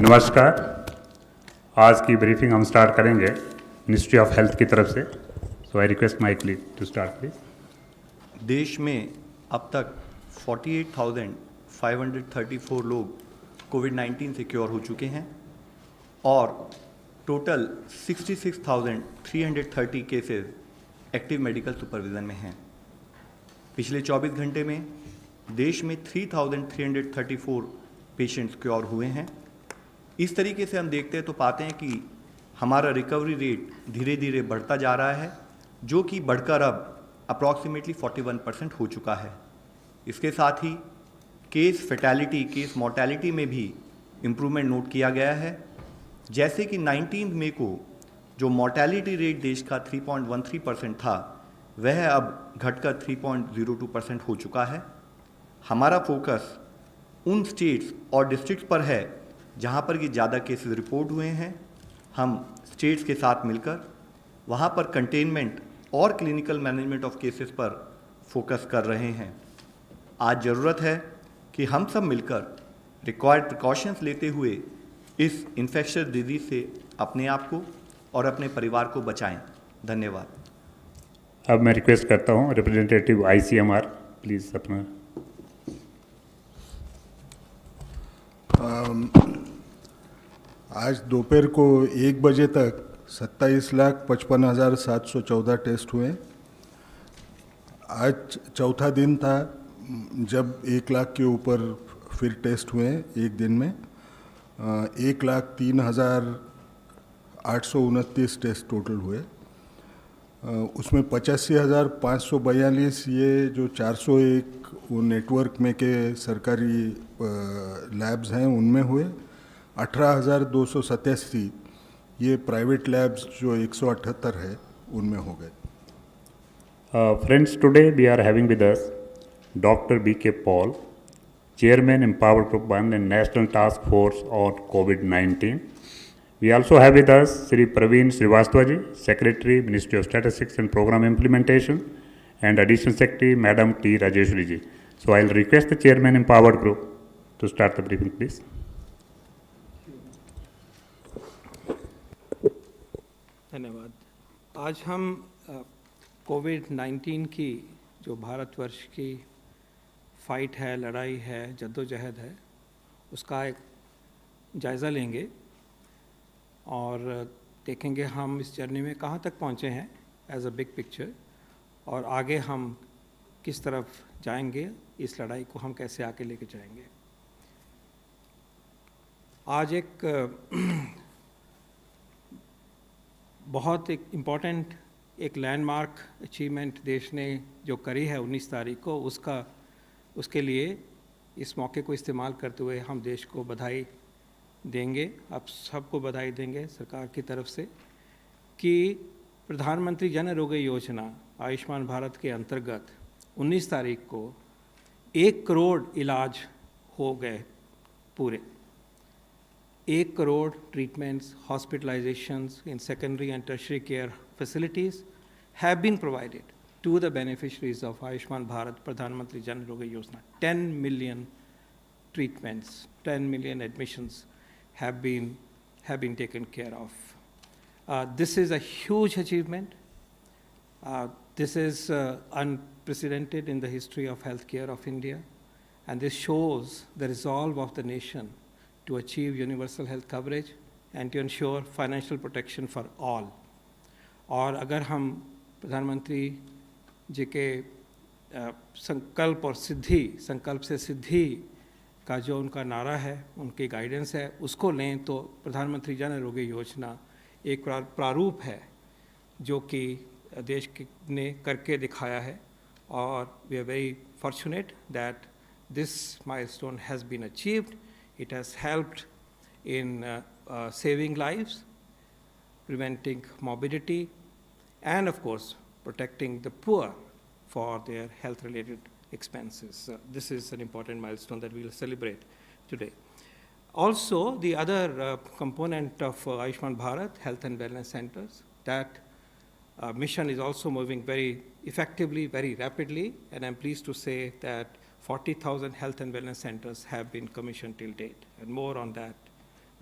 नमस्कार। आज की ब्रीफिंग हम स्टार्ट करेंगे मिनिस्ट्री ऑफ हेल्थ की तरफ से। So I request my colleague to start please. देश में अब तक 48,534 लोग कोविड-19 से क्योर हो चुके हैं और total 66,330 cases active medical supervision में हैं। पिछले 24 घंटे में देश में 3,334 पेशेंट्स क्योर हुए हैं। इस तरीके से हम देखते हैं तो पाते हैं कि हमारा रिकवरी रेट धीरे धीरे बढ़ता जा रहा है, जो कि बढ़कर अब अप्रॉक्सीमेटली 41% हो चुका है। इसके साथ ही केस फैटेलिटी, केस मोर्टेलिटी में भी इम्प्रूवमेंट नोट किया गया है। जैसे कि 19 मई को जो मोर्टेलिटी रेट देश का 3.13% था, वह अब घटकर 3.02% हो चुका है। हमारा फोकस उन स्टेट्स और डिस्ट्रिक्ट्स पर है जहां पर कि ज़्यादा केसेस रिपोर्ट हुए हैं। हम स्टेट्स के साथ मिलकर वहां पर कंटेनमेंट और क्लिनिकल मैनेजमेंट ऑफ केसेस पर फोकस कर रहे हैं। आज ज़रूरत है कि हम सब मिलकर रिक्वायर्ड प्रिकॉशंस लेते हुए इस इन्फेक्शियस डिजीज़ से अपने आप को और अपने परिवार को बचाएं। धन्यवाद। अब मैं रिक्वेस्ट करता हूँ रिप्रेजेंटेटिव ICMR प्लीज़ अपना। आज दोपहर को 1 बजे तक 27,55,714 टेस्ट हुए। आज चौथा दिन था जब 1 लाख के ऊपर फिर टेस्ट हुए एक दिन में। 1,03,829 टेस्ट टोटल हुए। उसमें 85,542 ये जो 401 वो नेटवर्क में के सरकारी लैब्स हैं उनमें हुए। 18,287 ये प्राइवेट लैब्स जो 178 है उनमें हो गए। Friends, today we are having with us Dr. B.K. Paul, Chairman Empowered Group 1 and National Task Force on COVID-19. We also have with us Sri Praveen Srivastava ji, Secretary, Ministry of Statistics and Program Implementation, and Additional Secretary, Madam T. Rajeshwari ji. So I'll request the Chairman Empowered Group to start the briefing, please. धन्यवाद। आज हम कोविड-19 की जो भारतवर्ष की fight है, लड़ाई है, जद्दोजहद है, उसका एक जायज़ा लेंगे और देखेंगे हम इस जर्नी में कहाँ तक पहुँचे हैं एज अ बिग पिक्चर, और आगे हम किस तरफ जाएंगे, इस लड़ाई को हम कैसे आगे लेके जाएंगे। आज एक बहुत एक इम्पॉर्टेंट एक लैंडमार्क अचीवमेंट देश ने जो करी है 19 तारीख को, उसके लिए इस मौके को इस्तेमाल करते हुए हम देश को बधाई देंगे, आप सबको बधाई देंगे सरकार की तरफ से कि प्रधानमंत्री जन आरोग्य योजना आयुष्मान भारत के अंतर्गत 19 तारीख को 1 करोड़ इलाज हो गए पूरे। 1 crore treatments, hospitalizations in secondary and tertiary care facilities have been provided to the beneficiaries of Ayushman Bharat Pradhan Mantri Jan Arogya Yojana. 10 million treatments, 10 million admissions have been taken care of. This is a huge achievement. This is unprecedented in the history of healthcare of India, and this shows the resolve of the nation to achieve universal health coverage and to ensure financial protection for all. और अगर हम प्रधानमंत्री जी के संकल्प और सिद्धि, संकल्प से सिद्धि का जो उनका नारा है, उनकी गाइडेंस है, उसको लें तो प्रधानमंत्री जन आरोग्य योजना एक प्रारूप है जो कि देश ने करके दिखाया है। और we are very fortunate that this milestone has been achieved. It has helped in saving lives, preventing morbidity, and of course, protecting the poor for their health-related expenses. This is an important milestone that we will celebrate today. Also, the other component of Ayushman Bharat, Health and Wellness Centers, that mission is also moving very effectively, very rapidly, and I'm pleased to say that 40,000 health and wellness centers have been commissioned till date, and more on that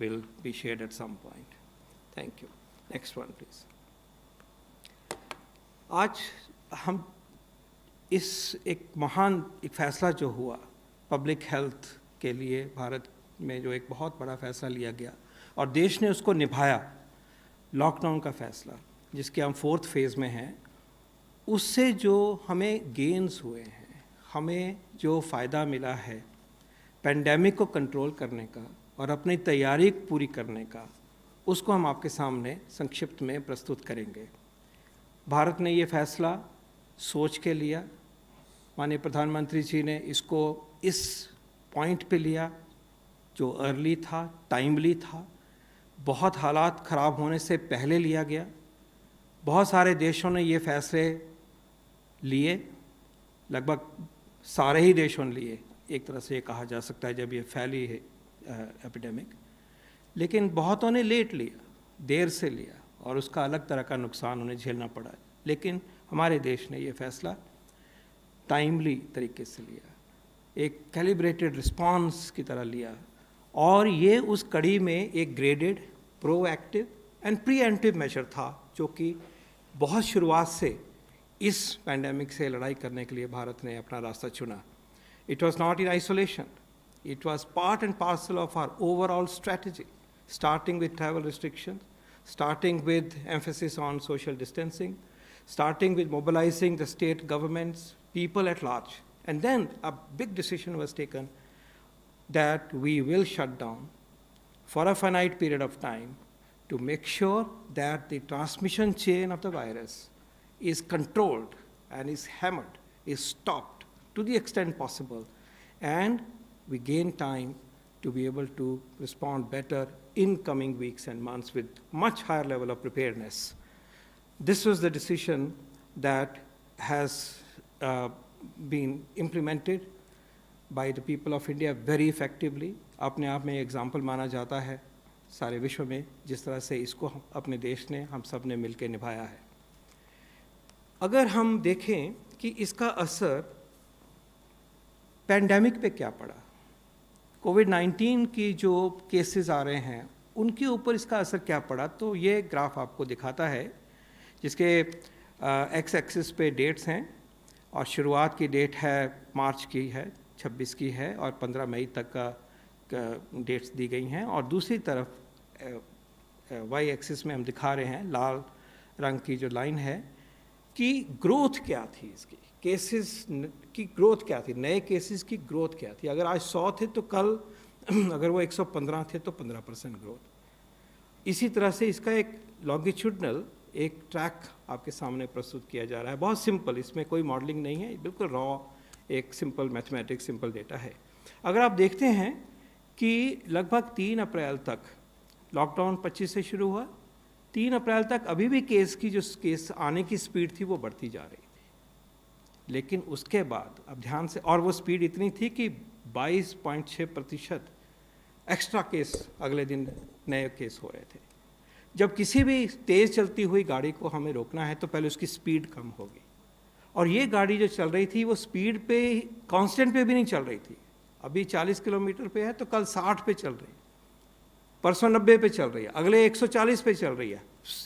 will be shared at some point. Thank you. Next one, please. आज हम इस एक महान एक फैसला जो हुआ public health के लिए भारत में, जो एक बहुत बड़ा फैसला लिया गया और देश ने उसको निभाया, लॉकडाउन का फैसला जिसके हम 4th फेज़ में हैं, उससे जो हमें गेन्स हुए हैं, हमें जो फ़ायदा मिला है पेंडेमिक को कंट्रोल करने का और अपनी तैयारी पूरी करने का, उसको हम आपके सामने संक्षिप्त में प्रस्तुत करेंगे। भारत ने ये फैसला सोच के लिया, माननीय प्रधानमंत्री जी ने इसको इस पॉइंट पे लिया जो अर्ली था, टाइमली था, बहुत हालात ख़राब होने से पहले लिया गया। बहुत सारे देशों ने ये फैसले लिए, लगभग सारे ही देशों ने लिए, एक तरह से ये कहा जा सकता है जब ये फैली है एपिडेमिक, लेकिन बहुतों ने लेट लिया, देर से लिया और उसका अलग तरह का नुकसान उन्हें झेलना पड़ा। लेकिन हमारे देश ने ये फैसला टाइमली तरीके से लिया, एक कैलिब्रेटेड रिस्पांस की तरह लिया और ये उस कड़ी में एक graded proactive and preemptive measure था जो कि बहुत शुरुआत से इस पैंडेमिक से लड़ाई करने के लिए भारत ने अपना रास्ता चुना। It was not in isolation. It was part and parcel of our overall strategy, starting with travel restrictions, starting with emphasis on social distancing, starting with mobilizing the state governments, people at large. And then a big decision was taken that we will shut down for a finite period of time to make sure that the transmission chain of the virus is controlled and is hammered, is stopped to the extent possible, and we gain time to be able to respond better in coming weeks and months with much higher level of preparedness. This was the decision that has been implemented by the people of India very effectively. अपने आप में example माना जाता है सारे विश्व में, जिस तरह से इसको अपने देश ने, हम सब ने मिलकर निभाया है। अगर हम देखें कि इसका असर पैंडेमिक पे क्या पड़ा, कोविड-19 की जो केसेस आ रहे हैं उनके ऊपर इसका असर क्या पड़ा, तो ये ग्राफ आपको दिखाता है जिसके एक्स एक्सिस पे डेट्स हैं और शुरुआत की डेट है मार्च की है, 26 की है और 15 मई तक का डेट्स दी गई हैं, और दूसरी तरफ वाई एक्सिस में हम दिखा रहे हैं लाल रंग की जो लाइन है कि ग्रोथ क्या थी, इसकी केसेस की ग्रोथ क्या थी, नए केसेस की ग्रोथ क्या थी। अगर आज 100 थे तो कल अगर वो 115 थे तो 15% ग्रोथ। इसी तरह से इसका एक लॉन्गिट्यूडनल एक ट्रैक आपके सामने प्रस्तुत किया जा रहा है, बहुत सिंपल, इसमें कोई मॉडलिंग नहीं है, बिल्कुल रॉ एक सिंपल मैथमेटिक्स, सिंपल डेटा है। अगर आप देखते हैं कि लगभग 3 अप्रैल तक लॉकडाउन 25 से शुरू हुआ, 3 अप्रैल तक अभी भी केस आने की स्पीड थी वो बढ़ती जा रही थी, लेकिन उसके बाद अब ध्यान से, और वो स्पीड इतनी थी कि 22.6% एक्स्ट्रा केस अगले दिन नए केस हो रहे थे। जब किसी भी तेज़ चलती हुई गाड़ी को हमें रोकना है तो पहले उसकी स्पीड कम होगी, और ये गाड़ी जो चल रही थी वो स्पीड पे कांस्टेंट पे भी नहीं चल रही थी। अभी 40 किलोमीटर पे है तो कल 60 पे चल रही है, परसों 90 पे चल रही है, अगले 140 पे चल रही है,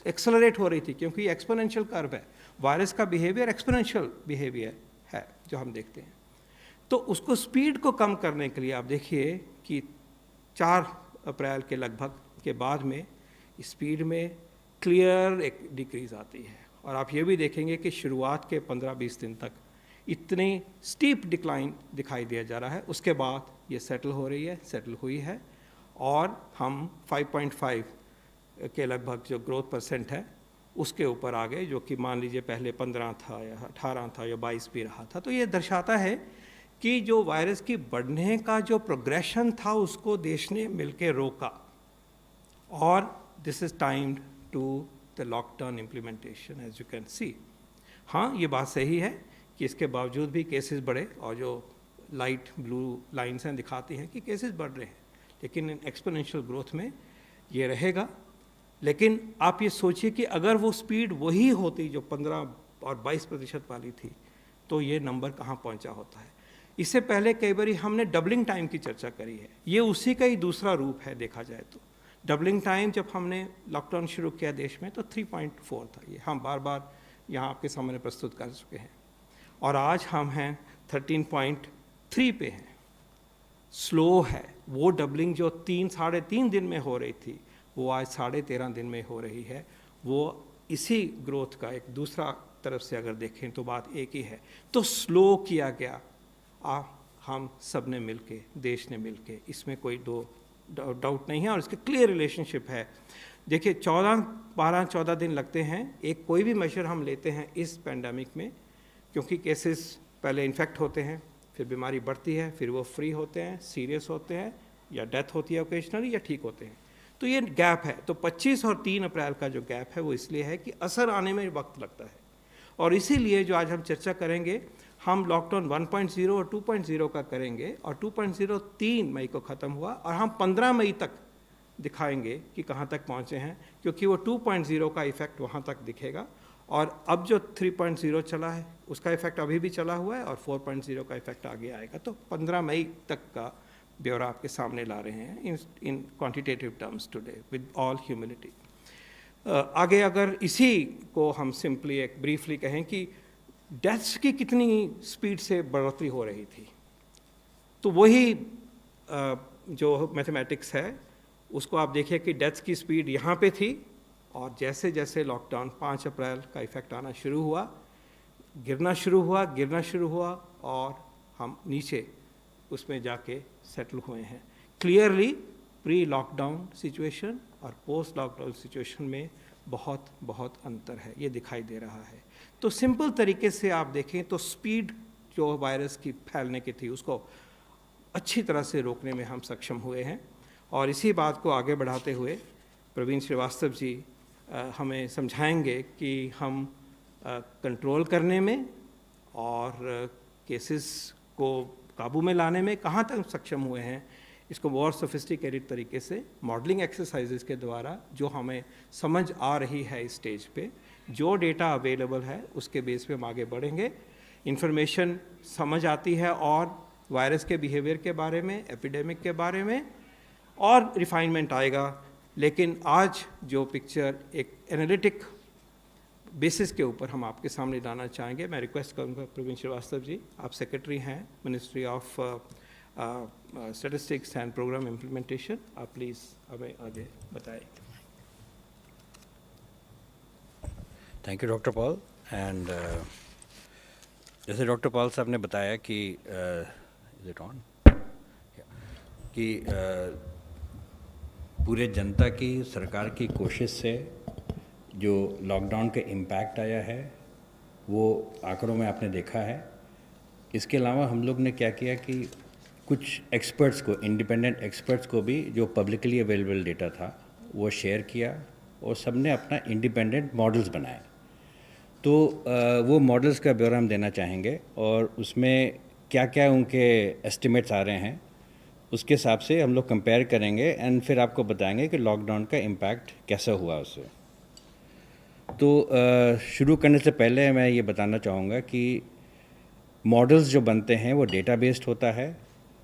एक्सेलरेट हो रही थी, क्योंकि एक्सपोनेंशियल कर्व है, वायरस का बिहेवियर एक्सपोनेंशियल बिहेवियर है जो हम देखते हैं। तो उसको स्पीड को कम करने के लिए आप देखिए कि 4 अप्रैल के लगभग के बाद में स्पीड में क्लियर एक डिक्रीज आती है, और आप ये भी देखेंगे कि शुरुआत के 15-20 दिन तक इतनी स्टीप डिक्लाइन दिखाई दिया जा रहा है, उसके बाद ये सेटल हो रही है, सेटल हुई है, और हम 5.5 के लगभग जो ग्रोथ परसेंट है उसके ऊपर आ गए, जो कि मान लीजिए पहले 15 था या 18 था या 22 भी रहा था। तो ये दर्शाता है कि जो वायरस की बढ़ने का जो प्रोग्रेशन था उसको देश ने मिलकर रोका, और this is timed to the lockdown implementation as you can see. हाँ, ये बात सही है कि इसके बावजूद भी केसेस बढ़े, और जो लाइट ब्लू लाइन्स हैं दिखाती हैं कि केसेस बढ़ रहे हैं, लेकिन एक्सपोनेंशियल ग्रोथ में ये रहेगा। लेकिन आप ये सोचिए कि अगर वो स्पीड वही होती जो 15 और 22% वाली थी तो ये नंबर कहाँ पहुँचा होता है। इससे पहले कई बार हमने डबलिंग टाइम की चर्चा करी है, ये उसी का ही दूसरा रूप है देखा जाए तो। डबलिंग टाइम जब हमने लॉकडाउन शुरू किया देश में तो 3.4 था, ये हम बार बार यहाँ आपके सामने प्रस्तुत कर चुके हैं, और आज हम हैं 13.3 पे हैं। स्लो है, वो डबलिंग जो 3-3.5 दिन में हो रही थी वो आज 13.5 दिन में हो रही है। वो इसी ग्रोथ का एक दूसरा तरफ से अगर देखें तो बात एक ही है। तो स्लो किया गया हम सब ने मिलके, देश ने मिलके, इसमें कोई डाउट नहीं है, और इसके क्लियर रिलेशनशिप है। देखिए 12 दिन लगते हैं एक कोई भी मेजर हम लेते हैं इस पैंडमिक में, क्योंकि केसेस पहले इन्फेक्ट होते हैं, फिर बीमारी बढ़ती है, फिर वो फ्री होते हैं, सीरियस होते हैं, या डेथ होती है ओकेजनली, या ठीक होते हैं। तो ये गैप है। तो 25 और 3 अप्रैल का जो गैप है वो इसलिए है कि असर आने में वक्त लगता है, और इसीलिए जो आज हम चर्चा करेंगे हम लॉकडाउन 1.0 और 2.0 का करेंगे, और 2.0 3 मई को ख़त्म हुआ, और हम 15 मई तक दिखाएंगे कि कहाँ तक पहुँचे हैं, क्योंकि वो 2.0 का इफ़ेक्ट वहाँ तक दिखेगा, और अब जो 3.0 चला है उसका इफ़ेक्ट अभी भी चला हुआ है, और 4.0 का इफ़ेक्ट आगे आएगा। तो 15 मई तक का ब्यौरा आपके सामने ला रहे हैं इन quantitative terms today with all humility. आगे अगर इसी को हम सिंपली एक ब्रीफली कहें कि डेथ्स की कितनी स्पीड से बढ़ोतरी हो रही थी, तो वही जो मैथमेटिक्स है उसको आप देखिए कि डेथ्स की स्पीड यहाँ पे थी, और जैसे जैसे लॉकडाउन 5 अप्रैल का इफ़ेक्ट आना शुरू हुआ, गिरना शुरू हुआ, और हम नीचे उसमें जाके सेटल हुए हैं। क्लियरली प्री लॉकडाउन सिचुएशन और पोस्ट लॉकडाउन सिचुएशन में बहुत अंतर है, ये दिखाई दे रहा है। तो सिंपल तरीके से आप देखें तो स्पीड जो वायरस की फैलने की थी उसको अच्छी तरह से रोकने में हम सक्षम हुए हैं, और इसी बात को आगे बढ़ाते हुए प्रवीण श्रीवास्तव जी हमें समझाएंगे कि हम कंट्रोल करने में और केसेस को काबू में लाने में कहाँ तक सक्षम हुए हैं, इसको और सोफिस्टिकेटेड तरीके से मॉडलिंग एक्सरसाइजेस के द्वारा जो हमें समझ आ रही है इस स्टेज पे, जो डेटा अवेलेबल है उसके बेस पे हम आगे बढ़ेंगे। इन्फॉर्मेशन समझ आती है और वायरस के बिहेवियर के बारे में, एपिडेमिक के बारे में, और रिफाइनमेंट आएगा। लेकिन आज जो पिक्चर एक एनालिटिक बेसिस के ऊपर हम आपके सामने लाना चाहेंगे, मैं रिक्वेस्ट करूंगा प्रवीण श्रीवास्तव जी, आप सेक्रेटरी हैं ministry of statistics and programme implementation, आप प्लीज़ हमें आगे बताएं। Thank you doctor Paul. And जैसे डॉक्टर पॉल साहब ने बताया कि इज इट ऑन कि पूरे जनता की, सरकार की कोशिश से जो लॉकडाउन का इम्पैक्ट आया है वो आंकड़ों में आपने देखा है। इसके अलावा हम लोग ने क्या किया कि कुछ एक्सपर्ट्स को, इंडिपेंडेंट एक्सपर्ट्स को भी जो पब्लिकली अवेलेबल डेटा था वो शेयर किया, और सब ने अपना इंडिपेंडेंट मॉडल्स बनाए। तो वो मॉडल्स का ब्यौरा हम देना चाहेंगे, और उसमें क्या क्या उनके एस्टिमेट्स आ रहे हैं उसके हिसाब से हम लोग कंपेयर करेंगे, एंड फिर आपको बताएंगे कि लॉकडाउन का इम्पैक्ट कैसा हुआ उससे। तो शुरू करने से पहले मैं ये बताना चाहूँगा कि मॉडल्स जो बनते हैं वो डेटा बेस्ड होता है,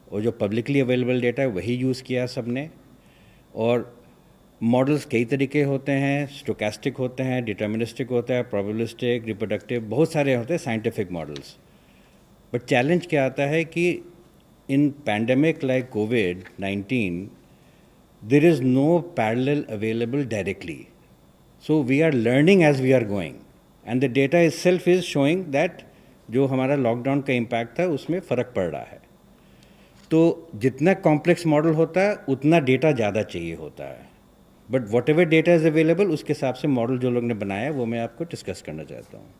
और जो पब्लिकली अवेलेबल डेटा है वही यूज़ किया सब ने। और मॉडल्स कई तरीके होते हैं, स्टोकेस्टिक होते हैं, डिटर्मिनिस्टिक होता है, प्रोबेबिलिस्टिक, रिप्रोडक्टिव, बहुत सारे होते हैं साइंटिफिक मॉडल्स। बट चैलेंज क्या आता है कि in pandemic like COVID-19, there is no parallel available directly. So we are learning as we are going, and the data itself is showing that जो हमारा लॉकडाउन का इम्पैक्ट था उसमें फ़र्क पड़ रहा है। तो जितना कॉम्प्लेक्स मॉडल होता है उतना डेटा ज़्यादा चाहिए होता है, but what ever data is available उसके हिसाब से मॉडल जो लोग ने बनाया वो मैं आपको डिस्कस करना चाहता हूँ।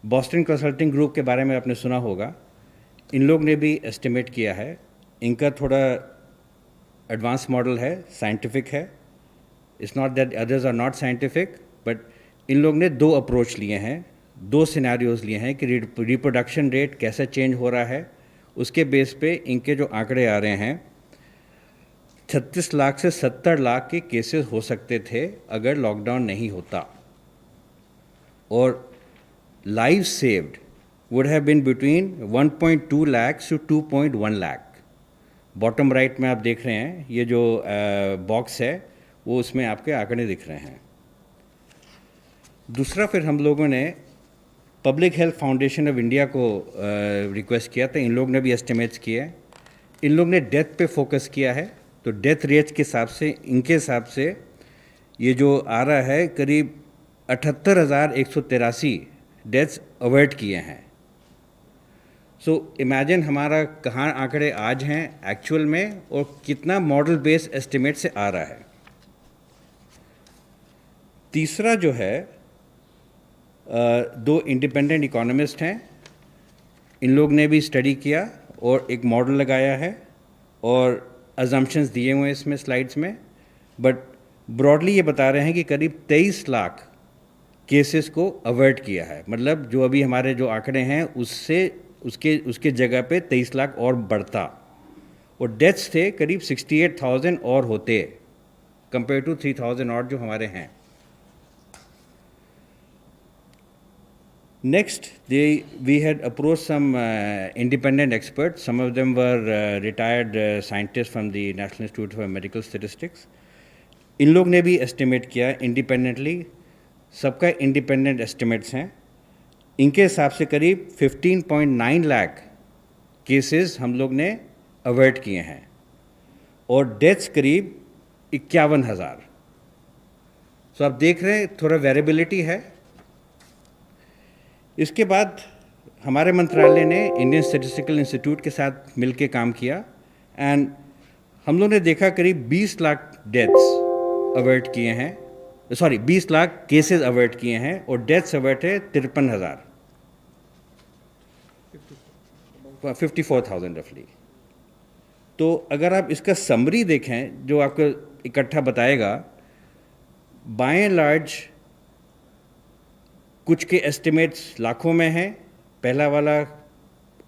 बॉस्टन कंसल्टिंग ग्रुप के बारे में आपने सुना होगा, इन लोग ने भी एस्टिमेट किया है। इनका थोड़ा एडवांस मॉडल है, साइंटिफिक है। It's not that others are not scientific, but इन लोग ने 2 अप्रोच लिए हैं, 2 सिनेरियोज लिए हैं कि रिप्रोडक्शन रेट कैसे चेंज हो रहा है। उसके बेस पे इनके जो आंकड़े आ रहे हैं 36 लाख से 70 लाख के केसेस हो सकते थे अगर लॉकडाउन नहीं होता, और life saved would have been between 1.2 lakhs to 2.1 lakh. Bottom right में आप देख रहे हैं ये जो बॉक्स है वो उसमें आपके आंकड़े दिख रहे हैं। दूसरा फिर हम लोगों ने public health foundation of India को रिक्वेस्ट किया था, इन लोग ने भी एस्टिमेट्स किए हैं। इन लोग ने डेथ पे फोकस किया है, तो डेथ रेट्स के हिसाब से इनके हिसाब से ये जो आ रहा है करीब 78,183 डेथ्स अवॉइड किए हैं। सो इमेजिन हमारा कहाँ आंकड़े आज हैं एक्चुअल में और कितना मॉडल बेस्ड एस्टिमेट से आ रहा है। तीसरा जो है दो इंडिपेंडेंट इकोनॉमिस्ट हैं, इन लोग ने भी स्टडी किया और एक मॉडल लगाया है और अजम्पशंस दिए हुए हैं इसमें स्लाइड्स में, बट ब्रॉडली ये बता रहे हैं कि करीब 23 लाख केसेस को अवॉइड किया है। मतलब जो अभी हमारे जो आंकड़े हैं उससे उसके जगह पे 23 लाख और बढ़ता, और डेथ्स थे करीब 68,000 और होते कंपेयर टू 3,000 और जो हमारे हैं। Next, we had approached some independent experts. Some of them were retired scientists from the National Institute for Medical Statistics. इन लोग ने भी estimate किया independently, सबका independent estimates हैं। इनके हिसाब से करीब 15.9 लाख केसेस हम लोग ने अवॉइड किए हैं और डेथ्स करीब 51,000। सो आप देख रहे हैं थोड़ा वेरिएबिलिटी है। इसके बाद हमारे मंत्रालय ने इंडियन स्टैटिस्टिकल इंस्टीट्यूट के साथ मिलकर काम किया एंड हम लोग ने देखा करीब 20 लाख डेथ्स अवॉइड किए हैं, 20 लाख केसेस अवॉइड किए हैं और डेथ्स अवॉइड है 53,000, 54,000 रफली। तो अगर आप इसका समरी देखें जो आपको इकट्ठा बताएगा, बाय एंड लार्ज कुछ के एस्टिमेट्स लाखों में हैं, पहला वाला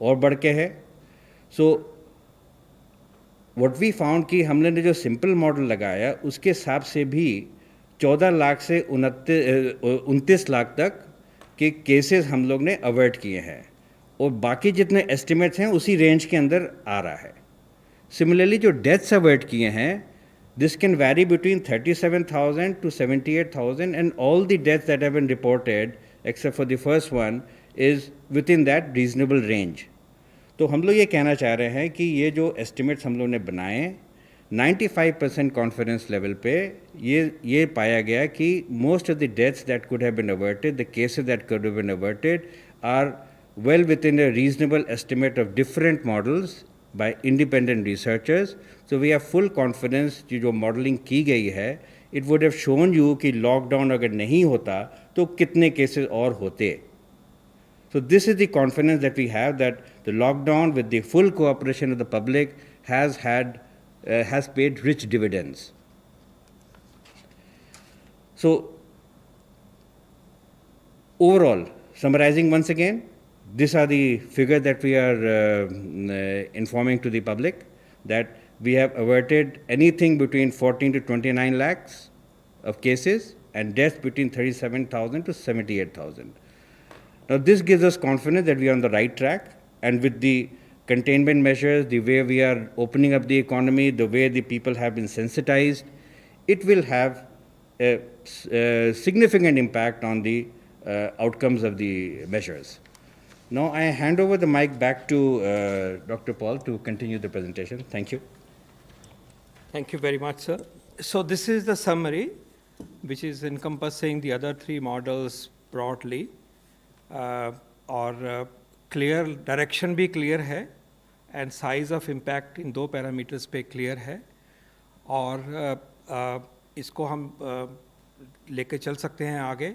और बढ़ के है। सो व्हाट वी फाउंड कि हमने जो सिंपल मॉडल लगाया उसके हिसाब से भी 14 लाख से 29 लाख तक के केसेस हम लोग ने अवॉइड किए हैं और बाकी जितने एस्टिमेट्स हैं उसी रेंज के अंदर आ रहा है। सिमिलरली जो डेथ्स अवॉइड किए हैं, this can vary between 37,000 to 78,000 and all the deaths that have been reported except for the first one is within that reasonable range. तो हम लोग ये कहना चाह रहे हैं कि ये जो estimates हम लोग ने बनाए 95% confidence level पे ये पाया गया कि most of the deaths that could have been averted, the cases that could have been averted are well within a reasonable estimate of different models by independent researchers. So we have full confidence कि जो modeling की गई है it would have shown you कि lockdown अगर नहीं होता तो कितने cases और होते। So this is the confidence that we have that the lockdown with the full cooperation of the public has paid rich dividends. So overall, summarizing once again, these are the figures that we are informing to the public, that we have averted anything between 14 to 29 lakhs of cases and deaths between 37,000 to 78,000. Now this gives us confidence that we are on the right track, and with the containment measures, the way we are opening up the economy, the way the people have been sensitized, it will have a significant impact on the outcomes of the measures. Now I hand over the mic back to Dr. Paul to continue the presentation. Thank you. Thank you very much, sir. So this is the summary, which is encompassing the other three models broadly, और clear direction भी clear है, and size of impact इन दो parameters पे clear है, और इसको हम लेके चल सकते हैं आगे।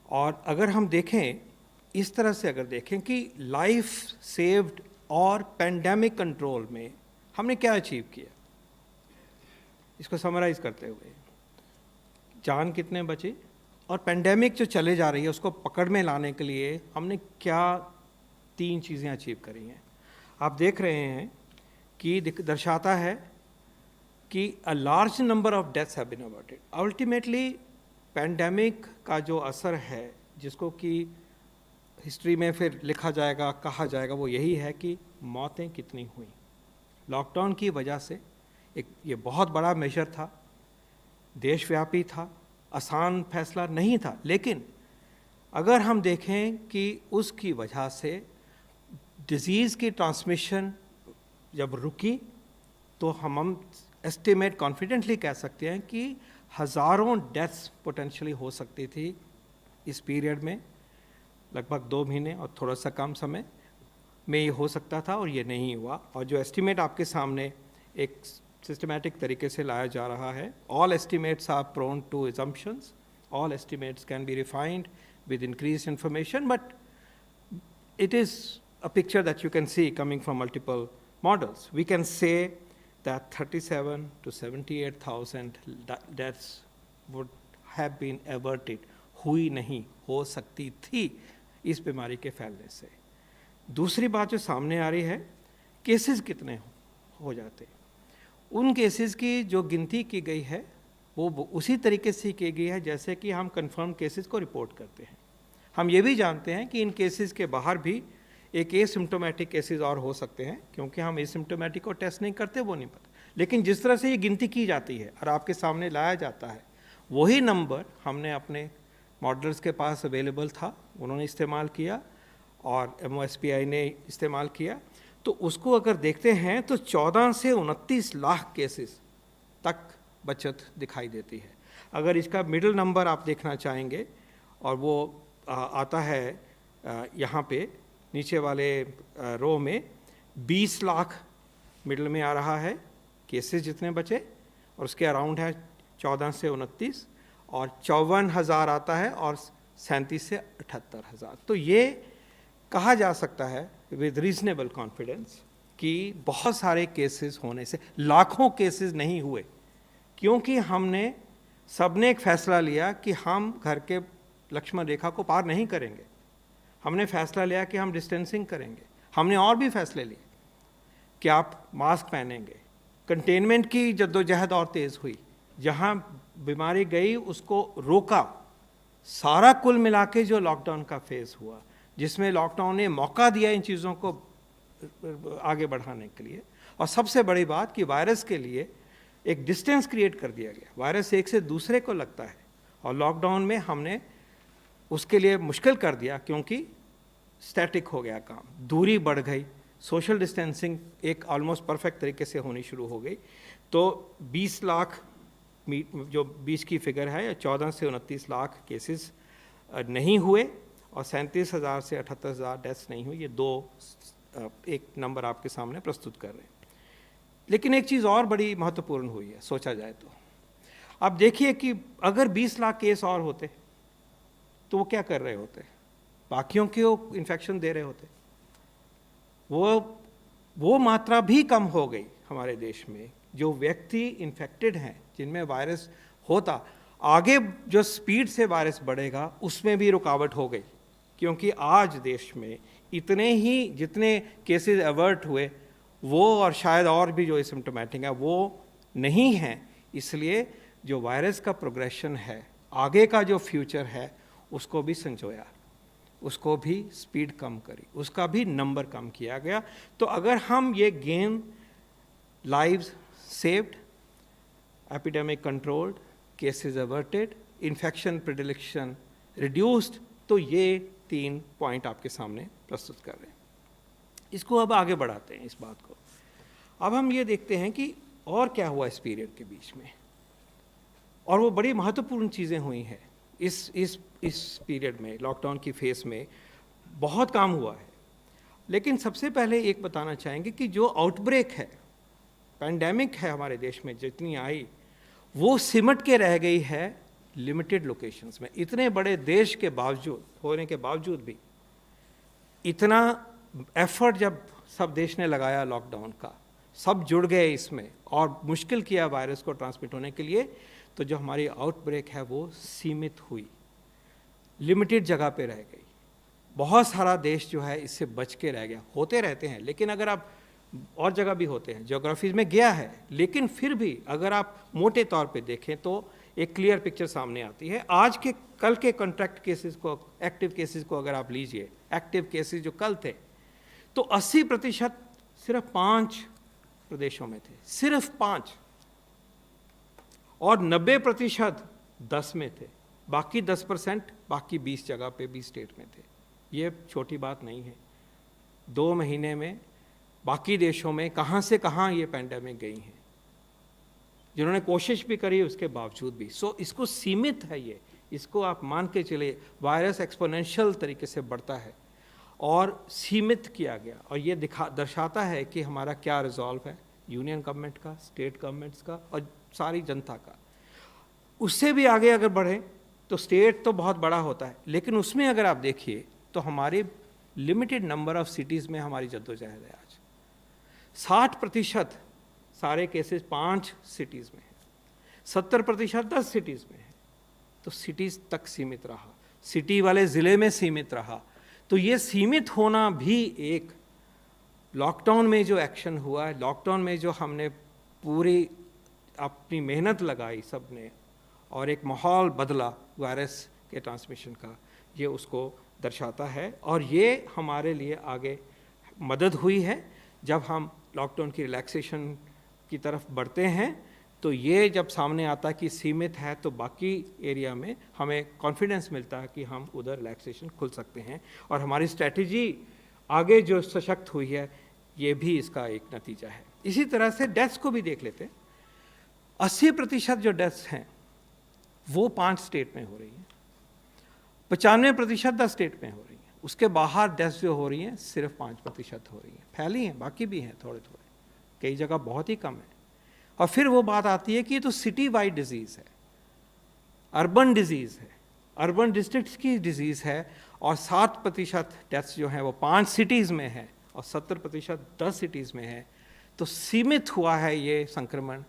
और अगर हम देखें इस तरह से, अगर देखें कि लाइफ सेव्ड और पेंडेमिक कंट्रोल में हमने क्या अचीव किया, इसको समराइज करते हुए जान कितने बचे और पेंडेमिक जो चले जा रही है उसको पकड़ में लाने के लिए हमने क्या 3 चीज़ें अचीव करी हैं। आप देख रहे हैं कि दर्शाता है कि a large number of deaths have been averted. Ultimately pandemic का जो असर है, जिसको कि हिस्ट्री में फिर लिखा जाएगा, कहा जाएगा, वो यही है कि मौतें कितनी हुई। लॉकडाउन की वजह से ये बहुत बड़ा मेजर था, देशव्यापी था, आसान फैसला नहीं था, लेकिन अगर हम देखें कि उसकी वजह से डिज़ीज़ की ट्रांसमिशन जब रुकी तो हम एस्टिमेट कॉन्फिडेंटली कह सकते हैं कि हज़ारों डेथ्स पोटेंशियली हो सकती थी इस पीरियड में, लगभग 2 महीने और थोड़ा सा कम समय में ये हो सकता था, और ये नहीं हुआ। और जो एस्टिमेट आपके सामने एक सिस्टमैटिक तरीके से लाया जा रहा है, all estimates are prone to assumptions, all estimates can be refined with increased information, but it is a picture that you can see coming from multiple models. We can say that 37 to 78,000 deaths would have been averted, हुई नहीं, हो सकती थी इस बीमारी के फैलने से। दूसरी बात जो सामने आ रही है, केसेस कितने हो जाते, उन केसेस की जो गिनती की गई है वो उसी तरीके से की गई है जैसे कि हम कंफर्म केसेस को रिपोर्ट करते हैं। हम ये भी जानते हैं कि इन केसेस के बाहर भी एक एसिम्प्टोमेटिक केसेस और हो सकते हैं, क्योंकि हम एसिम्प्टोमेटिक को टेस्ट नहीं करते, वो नहीं पता। लेकिन जिस तरह से ये गिनती की जाती है और आपके सामने लाया जाता है, वही नंबर हमने अपने मॉडल्स के पास अवेलेबल था, उन्होंने इस्तेमाल किया और MOSPI ने इस्तेमाल किया। तो उसको अगर देखते हैं तो 14 से 29 लाख केसेस तक बचत दिखाई देती है। अगर इसका मिडिल नंबर आप देखना चाहेंगे, और वो आता है यहाँ पे नीचे वाले रो में 20 लाख मिडिल में आ रहा है केसेस जितने बचे, और उसके अराउंड है 14 से 29, और 54,000 आता है, और 37 से 78,000। तो ये कहा जा सकता है विद रीजनेबल कॉन्फिडेंस कि बहुत सारे केसेस होने से, लाखों केसेस नहीं हुए, क्योंकि हमने सबने एक फैसला लिया कि हम घर के लक्ष्मण रेखा को पार नहीं करेंगे। हमने फैसला लिया कि हम डिस्टेंसिंग करेंगे। हमने और भी फैसले लिए कि आप मास्क पहनेंगे। कंटेनमेंट की जद्दोजहद और तेज़ हुई, जहाँ बीमारी गई उसको रोका। सारा कुल मिला के जो लॉकडाउन का फेज़ हुआ, जिसमें लॉकडाउन ने मौका दिया इन चीज़ों को आगे बढ़ाने के लिए, और सबसे बड़ी बात कि वायरस के लिए एक डिस्टेंस क्रिएट कर दिया गया। वायरस एक से दूसरे को लगता है, और लॉकडाउन में हमने उसके लिए मुश्किल कर दिया, क्योंकि स्टैटिक हो गया काम, दूरी बढ़ गई, सोशल डिस्टेंसिंग एक ऑलमोस्ट परफेक्ट तरीके से होनी शुरू हो गई। तो 20 लाख जो 20 की फिगर है, 14 से 29 लाख केसेस नहीं हुए, और 37,000 से 78,000 डेथ्स नहीं हुई। ये दो एक नंबर आपके सामने प्रस्तुत कर रहे हैं। लेकिन एक चीज़ और बड़ी महत्वपूर्ण हुई है, सोचा जाए तो। अब देखिए कि अगर 20 लाख केस और होते तो वो क्या कर रहे होते, बाकियों को इन्फेक्शन दे रहे होते। वो मात्रा भी कम हो गई हमारे देश में, जो व्यक्ति इन्फेक्टेड हैं, जिनमें वायरस होता, आगे जो स्पीड से वायरस बढ़ेगा उसमें भी रुकावट हो गई, क्योंकि आज देश में इतने ही जितने केसेस अवर्ट हुए, वो और शायद और भी जो एसिम्प्टोमेटिक है वो नहीं हैं। इसलिए जो वायरस का प्रोग्रेशन है, आगे का जो फ्यूचर है, उसको भी संजोया, उसको भी स्पीड कम करी, उसका भी नंबर कम किया गया। तो अगर हम ये gain lives saved, epidemic controlled, cases averted, infection predilection reduced, तो ये 3 पॉइंट आपके सामने प्रस्तुत कर रहे हैं। इसको अब आगे बढ़ाते हैं इस बात को। अब हम ये देखते हैं कि और क्या हुआ इस पीरियड के बीच में, और वो बड़ी महत्वपूर्ण चीज़ें हुई हैं इस पीरियड में। लॉकडाउन की फेस में बहुत काम हुआ है, लेकिन सबसे पहले एक बताना चाहेंगे कि जो आउटब्रेक है, पैंडेमिक है हमारे देश में जितनी आई, वो सिमट के रह गई है लिमिटेड लोकेशंस में। इतने बड़े देश के बावजूद होने के बावजूद भी इतना एफर्ट जब सब देश ने लगाया लॉकडाउन का, सब जुड़ गए इसमें और मुश्किल किया वायरस को ट्रांसमिट होने के लिए, तो जो हमारी आउटब्रेक है वो सीमित हुई, लिमिटेड जगह पे रह गई। बहुत सारा देश जो है इससे बच के रह गया। होते रहते हैं, लेकिन अगर आप और जगह भी होते हैं, ज्योग्राफीज में गया है, लेकिन फिर भी अगर आप मोटे तौर पे देखें तो एक क्लियर पिक्चर सामने आती है। आज के कल के कॉन्ट्रैक्ट केसेस को, एक्टिव केसेस को अगर आप लीजिए, एक्टिव केसेस जो कल थे, तो 80% सिर्फ 5 प्रदेशों में थे, सिर्फ 5, और 90% 10 में थे, बाकी 10% बाकी 20 जगह पे 20 स्टेट में थे। ये छोटी बात नहीं है। 2 महीने में बाकी देशों में कहाँ से कहाँ ये पैंडेमिक गई हैं, जिन्होंने कोशिश भी करी उसके बावजूद भी। सो इसको सीमित है ये, इसको आप मान के चले, वायरस एक्सपोनेंशियल तरीके से बढ़ता है और सीमित किया गया, और ये दर्शाता है कि हमारा क्या रिजॉल्व है यूनियन गवर्नमेंट का, स्टेट गवर्नमेंट्स का और सारी जनता का। उससे भी आगे अगर बढ़े तो स्टेट तो बहुत बड़ा होता है, लेकिन उसमें अगर आप देखिए तो हमारे लिमिटेड नंबर ऑफ सिटीज़ में हमारी जद्दोजहद है। आज 60% सारे केसेस 5 सिटीज़ में हैं, 70% 10 सिटीज़ में है। तो सिटीज़ तक सीमित रहा, सिटी वाले ज़िले में सीमित रहा। तो ये सीमित होना भी एक लॉकडाउन में जो एक्शन हुआ है, लॉकडाउन में जो हमने पूरी अपनी मेहनत लगाई सब ने, और एक माहौल बदला वायरस के ट्रांसमिशन का, ये उसको दर्शाता है। और ये हमारे लिए आगे मदद हुई है। जब हम लॉकडाउन की रिलैक्सेशन की तरफ बढ़ते हैं तो ये जब सामने आता कि सीमित है, तो बाकी एरिया में हमें कॉन्फिडेंस मिलता है कि हम उधर रिलैक्सेशन खुल सकते हैं, और हमारी स्ट्रैटेजी आगे जो सशक्त हुई है, ये भी इसका एक नतीजा है। इसी तरह से डेथ्स को भी देख लेते हैं। 80% जो डेथ्स हैं वो 5 स्टेट में हो रही हैं, 95% 10 स्टेट में हो रही हैं। उसके बाहर डेथ्स जो हो रही हैं सिर्फ 5% हो रही हैं। फैली हैं, बाकी भी हैं थोड़े थोड़े, कई जगह बहुत ही कम है। और फिर वो बात आती है कि ये तो सिटी वाइड डिजीज़ है, अर्बन डिजीज़ है, अर्बन डिस्ट्रिक्ट्स की डिजीज़ है, और 7% डेथ्स जो हैं वो 5 सिटीज़ में है और 70% 10 सिटीज़ में है। तो सीमित हुआ है ये संक्रमण,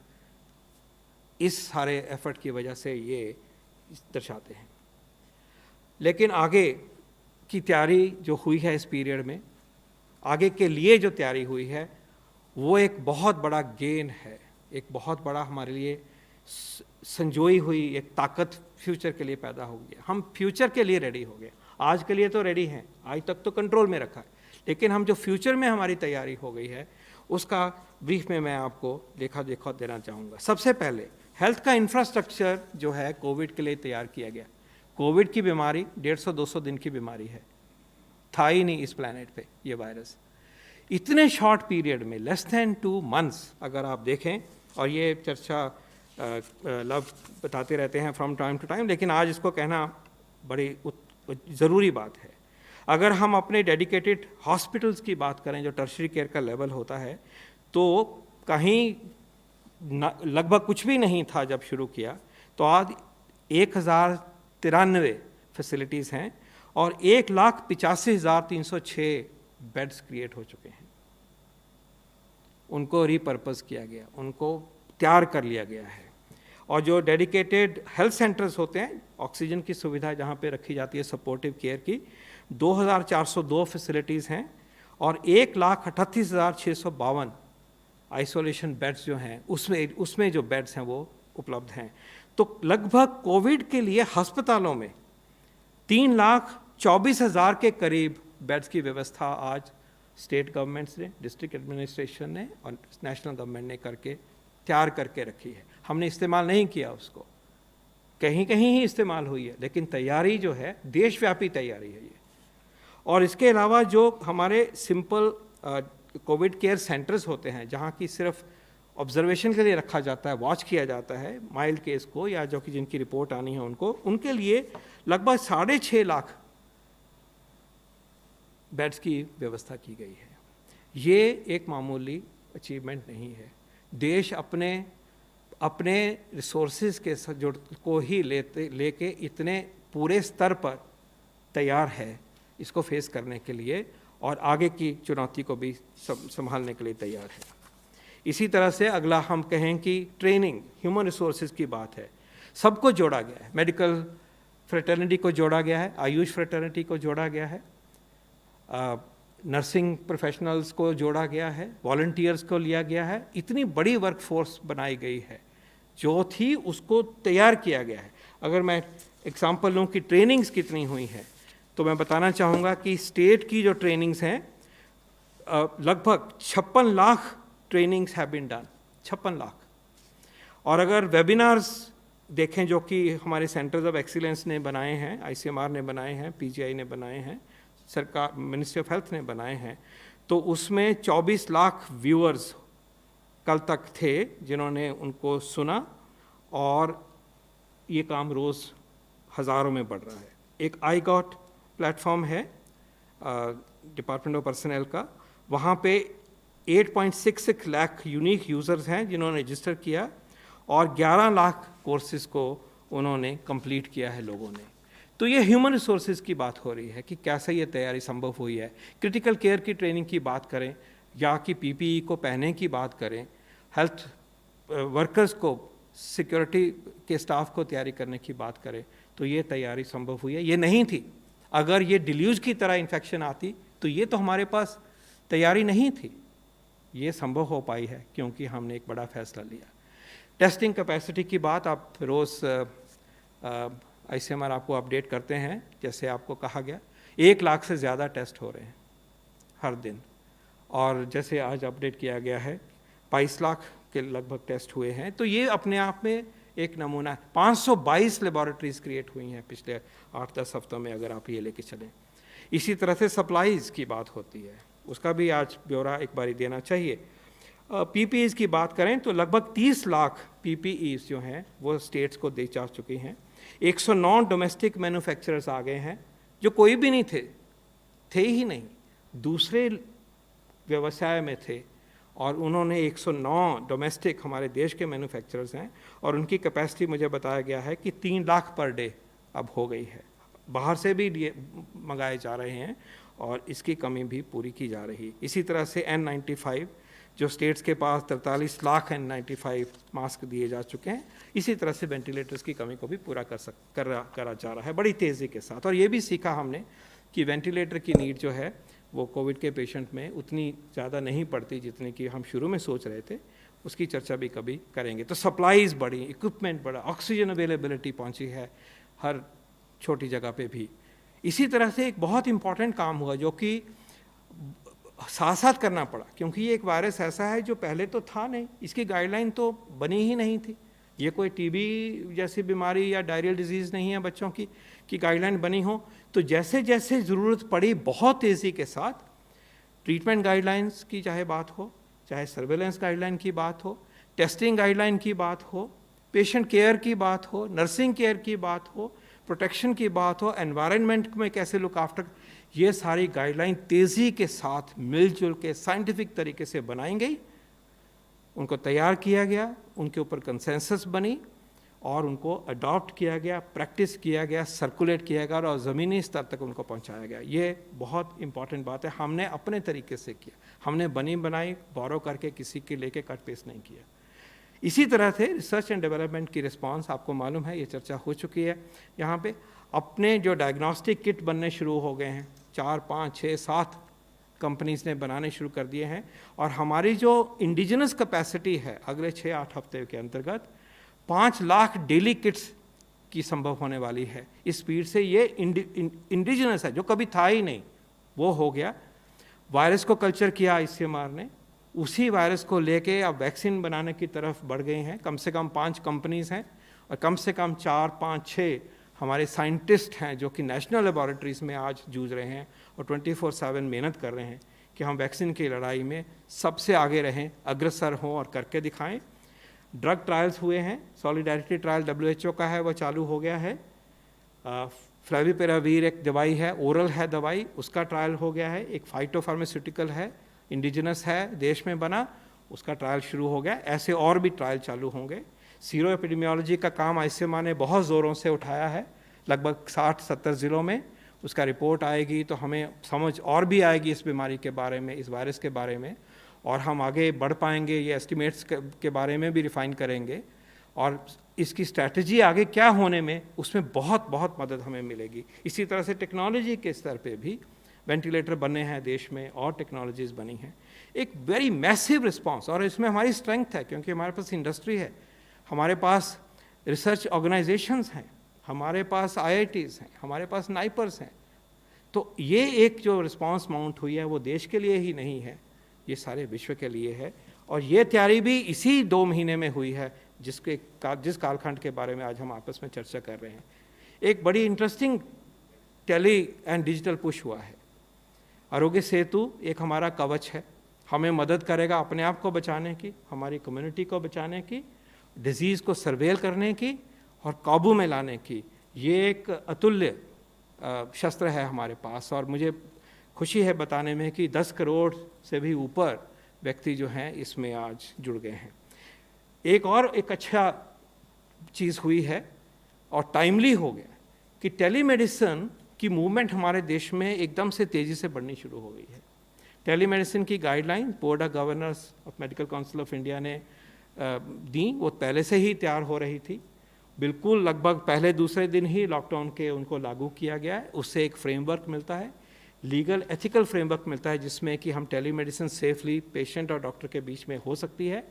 इस सारे एफर्ट की वजह से ये दर्शाते हैं। लेकिन आगे की तैयारी जो हुई है इस पीरियड में, आगे के लिए जो तैयारी हुई है, वो एक बहुत बड़ा गेन है, एक बहुत बड़ा हमारे लिए संजोई हुई एक ताकत फ्यूचर के लिए पैदा हो गया। हम फ्यूचर के लिए रेडी हो गए, आज के लिए तो रेडी हैं, आज तक तो कंट्रोल में रखा है, लेकिन हम जो फ्यूचर में हमारी तैयारी हो गई है उसका ब्रीफ में मैं आपको देखा देना चाहूँगा। सबसे पहले हेल्थ का इंफ्रास्ट्रक्चर जो है कोविड के लिए तैयार किया गया। कोविड की बीमारी 150-200 दिन की बीमारी है, था ही नहीं इस प्लैनेट पे ये वायरस। इतने शॉर्ट पीरियड में, लेस देन 2 मंथ्स अगर आप देखें, और ये चर्चा लव बताते रहते हैं फ्रॉम टाइम टू टाइम, लेकिन आज इसको कहना बड़ी ज़रूरी बात है। अगर हम अपने डेडिकेटेड हॉस्पिटल्स की बात करें, जो टर्शरी केयर का लेवल होता है, तो कहीं लगभग कुछ भी नहीं था जब शुरू किया, तो आज 1093 फैसिलिटीज़ हैं और 1,85,306 बेड्स क्रिएट हो चुके हैं। उनको रीपर्पस किया गया, उनको तैयार कर लिया गया है। और जो डेडिकेटेड हेल्थ सेंटर्स होते हैं, ऑक्सीजन की सुविधा जहाँ पे रखी जाती है सपोर्टिव केयर की, 2,402 फैसिलिटीज़ हैं और 1,38,652 आइसोलेशन बेड्स जो हैं उसमें जो बेड्स हैं वो उपलब्ध हैं। तो लगभग कोविड के लिए अस्पतालों में 3,24,000 के करीब बेड्स की व्यवस्था आज स्टेट गवर्नमेंट्स ने, डिस्ट्रिक्ट एडमिनिस्ट्रेशन ने और नेशनल गवर्नमेंट ने करके तैयार करके रखी है। हमने इस्तेमाल नहीं किया उसको, कहीं कहीं ही इस्तेमाल हुई है, लेकिन तैयारी जो है देशव्यापी तैयारी है ये। और इसके अलावा जो हमारे सिंपल कोविड केयर सेंटर्स होते हैं, जहाँ की सिर्फ ऑब्जर्वेशन के लिए रखा जाता है, वॉच किया जाता है माइल्ड केस को, या जो कि जिनकी रिपोर्ट आनी है उनको, उनके लिए लगभग 6.5 लाख बेड्स की व्यवस्था की गई है। ये एक मामूली अचीवमेंट नहीं है। देश अपने रिसोर्सेज के जो को ही लेके इतने पूरे स्तर पर तैयार है इसको फेस करने के लिए, और आगे की चुनौती को भी संभालने के लिए तैयार है। इसी तरह से अगला हम कहें कि ट्रेनिंग, ह्यूमन रिसोर्सेज की बात है, सबको जोड़ा गया है। मेडिकल फ्रेटर्निटी को जोड़ा गया है, आयुष फ्रेटर्निटी को जोड़ा गया है, नर्सिंग प्रोफेशनल्स को जोड़ा गया है, वॉलंटियर्स को लिया गया है। इतनी बड़ी वर्कफोर्स बनाई गई है, जो थी उसको तैयार किया गया है। अगर मैं एग्जांपल लूँ कि ट्रेनिंग्स कितनी हुई हैं, तो मैं बताना चाहूँगा कि स्टेट की जो ट्रेनिंग्स हैं लगभग 56 lakh trainings have been done, 56 lakh. और अगर वेबिनार्स देखें जो कि हमारे सेंटर्स ऑफ एक्सीलेंस ने बनाए हैं, आईसीएमआर ने बनाए हैं, पीजीआई ने बनाए हैं, सरकार मिनिस्ट्री ऑफ हेल्थ ने बनाए हैं, तो उसमें 24 लाख व्यूअर्स कल तक थे जिन्होंने उनको सुना, और ये काम रोज़ हज़ारों में बढ़ रहा है। एक आई गॉट प्लेटफॉर्म है डिपार्टमेंट ऑफ पर्सनल का, वहाँ पे 8.66 लाख यूनिक यूज़र्स हैं जिन्होंने रजिस्टर किया, और 11 लाख कोर्सेज़ को उन्होंने कंप्लीट किया है लोगों ने। तो ये ह्यूमन रिसोर्सेज की बात हो रही है कि कैसे ये तैयारी संभव हुई है। क्रिटिकल केयर की ट्रेनिंग की बात करें या कि पीपीई को पहनने की बात करें, हेल्थ वर्कर्स को, सिक्योरिटी के स्टाफ को तैयारी करने की बात करें, तो ये तैयारी संभव हुई है। ये नहीं थी, अगर ये डिल्यूज की तरह इन्फेक्शन आती तो ये तो हमारे पास तैयारी नहीं थी। ये संभव हो पाई है क्योंकि हमने एक बड़ा फैसला लिया। टेस्टिंग कैपेसिटी की बात आप रोज़ आईसीएमआर आपको अपडेट करते हैं, जैसे आपको कहा गया 1 लाख से ज़्यादा टेस्ट हो रहे हैं हर दिन, और जैसे आज अपडेट किया गया है 22 लाख के लगभग टेस्ट हुए हैं। तो ये अपने आप में एक नमूना है। 522 लेबॉरेटरीज क्रिएट हुई हैं पिछले 8-10 हफ्तों में, अगर आप ये लेके चलें। इसी तरह से सप्लाईज़ की बात होती है, उसका भी आज ब्यौरा एक बारी देना चाहिए। पीपीईज़ की बात करें तो लगभग 30 लाख पीपीईज़ जो हैं वो स्टेट्स को दे जा चुकी हैं। 109 डोमेस्टिक मैन्युफैक्चरर्स आ गए हैं जो कोई भी नहीं थे ही नहीं, दूसरे व्यवसाय में थे, और उन्होंने 109 डोमेस्टिक हमारे देश के मैन्युफैक्चरर्स हैं, और उनकी कैपेसिटी मुझे बताया गया है कि 3 लाख पर डे अब हो गई है। बाहर से भी मंगाए जा रहे हैं और इसकी कमी भी पूरी की जा रही है। इसी तरह से N95 जो स्टेट्स के पास 43 लाख N95 मास्क दिए जा चुके हैं, इसी तरह से वेंटिलेटर्स की कमी को भी पूरा करा जा रहा है बड़ी तेज़ी के साथ। और ये भी सीखा हमने कि वेंटिलेटर की नीड जो है वो कोविड के पेशेंट में उतनी ज़्यादा नहीं पड़ती जितनी कि हम शुरू में सोच रहे थे। उसकी चर्चा भी कभी करेंगे। तो सप्लाईज़ बढ़ी, इक्विपमेंट बढ़ा, ऑक्सीजन अवेलेबिलिटी पहुंची है हर छोटी जगह पे भी। इसी तरह से एक बहुत इम्पॉर्टेंट काम हुआ जो कि साथ साथ करना पड़ा, क्योंकि ये एक वायरस ऐसा है जो पहले तो था नहीं, इसकी गाइडलाइन तो बनी ही नहीं थी। ये कोई टीबी जैसी बीमारी या डायरियल डिजीज़ नहीं है बच्चों की गाइडलाइन बनी हो। तो जैसे जैसे ज़रूरत पड़ी बहुत तेज़ी के साथ ट्रीटमेंट गाइडलाइंस की चाहे बात हो, चाहे सर्वेलेंस गाइडलाइन की बात हो, टेस्टिंग गाइडलाइन की बात हो, पेशेंट केयर की बात हो, नर्सिंग केयर की बात हो, प्रोटेक्शन की बात हो, एनवायरनमेंट में कैसे लुक आफ्टर, ये सारी गाइडलाइन तेज़ी के साथ मिलजुल के साइंटिफिक तरीके से बनाई गई, उनको तैयार किया गया, उनके ऊपर कंसेंसस बनी और उनको अडॉप्ट किया गया, प्रैक्टिस किया गया, सर्कुलेट किया गया और ज़मीनी स्तर तक उनको पहुंचाया गया। ये बहुत इंपॉर्टेंट बात है। हमने अपने तरीके से किया, हमने बनी बनाई बोरो करके किसी के लेके कट पेस्ट नहीं किया। इसी तरह से रिसर्च एंड डेवलपमेंट की रिस्पांस आपको मालूम है, ये चर्चा हो चुकी है यहाँ पे। अपने जो डायग्नोस्टिक किट बनने शुरू हो गए हैं, 4, 5, 6, 7 कंपनीज ने बनाने शुरू कर दिए हैं, और हमारी जो इंडिजिनस कैपेसिटी है अगले 6-8 हफ्ते के अंतर्गत 5 लाख डेली किट्स की संभव होने वाली है। इस स्पीड से ये इंडिजिनस है, जो कभी था ही नहीं, वो हो गया। वायरस को कल्चर किया आईसीएमआर ने, उसी वायरस को लेके अब वैक्सीन बनाने की तरफ बढ़ गए हैं। कम से कम 5 कंपनीज हैं और कम से कम 4, 5, 6 हमारे साइंटिस्ट हैं जो कि नेशनल लेबॉरेटरीज़ में आज जूझ रहे हैं और 24/7 मेहनत कर रहे हैं कि हम वैक्सीन की लड़ाई में सबसे आगे रहें, अग्रसर हों और करके दिखाएं। ड्रग ट्रायल्स हुए हैं, सॉलिडारिटी ट्रायल WHO का है, वो चालू हो गया है। फ्लेविपिरावीर एक दवाई है, ओरल है दवाई, उसका ट्रायल हो गया है। एक फाइटोफार्मास्यूटिकल है, इंडिजिनस है, देश में बना, उसका ट्रायल शुरू हो गया। ऐसे और भी ट्रायल चालू होंगे। सीरो एपिडेमियोलॉजी का काम आईसीएमआर ने बहुत ज़ोरों से उठाया है, लगभग 60-70 ज़िलों में। उसका रिपोर्ट आएगी तो हमें समझ और भी आएगी इस बीमारी के बारे में, इस वायरस के बारे में, और हम आगे बढ़ पाएंगे। ये एस्टिमेट्स के बारे में भी रिफ़ाइन करेंगे और इसकी स्ट्रैटेजी आगे क्या होने में, उसमें बहुत बहुत मदद हमें मिलेगी। इसी तरह से टेक्नोलॉजी के स्तर पे भी वेंटिलेटर बने हैं देश में और टेक्नोलॉजीज़ बनी हैं। एक वेरी मैसिव रिस्पांस, और इसमें हमारी स्ट्रेंथ है क्योंकि हमारे पास इंडस्ट्री है, हमारे पास रिसर्च ऑर्गेनाइजेशंस हैं, हमारे पास IITs हैं, हमारे पास नाइपर्स हैं। तो ये एक जो रिस्पांस माउंट हुई है वो देश के लिए ही नहीं है, ये सारे विश्व के लिए है। और ये तैयारी भी इसी 2 महीने में हुई है जिस कालखंड के बारे में आज हम आपस में चर्चा कर रहे हैं। एक बड़ी interesting tele and digital push हुआ है। आरोग्य सेतु एक हमारा कवच है, हमें मदद करेगा अपने आप को बचाने की, हमारी कम्युनिटी को बचाने की, डिजीज़ को सर्वेल करने की और काबू में लाने की। ये एक अतुल्य शस्त्र है हमारे पास, और मुझे खुशी है बताने में कि 10 करोड़ से भी ऊपर व्यक्ति जो हैं इसमें आज जुड़ गए हैं। एक अच्छा चीज़ हुई है और टाइमली हो गया कि टेलीमेडिसिन की मूवमेंट हमारे देश में एकदम से तेज़ी से बढ़नी शुरू हो गई है। टेलीमेडिसिन की guideline board of governors of medical council of India ने दी, वो पहले से ही तैयार हो रही थी। बिल्कुल लगभग पहले दूसरे दिन ही लॉकडाउन के उनको लागू किया गया है। उससे एक फ्रेमवर्क मिलता है, लीगल एथिकल फ्रेमवर्क मिलता है, जिसमें कि हम टेलीमेडिसिन सेफली पेशेंट और डॉक्टर के बीच में हो सकती है।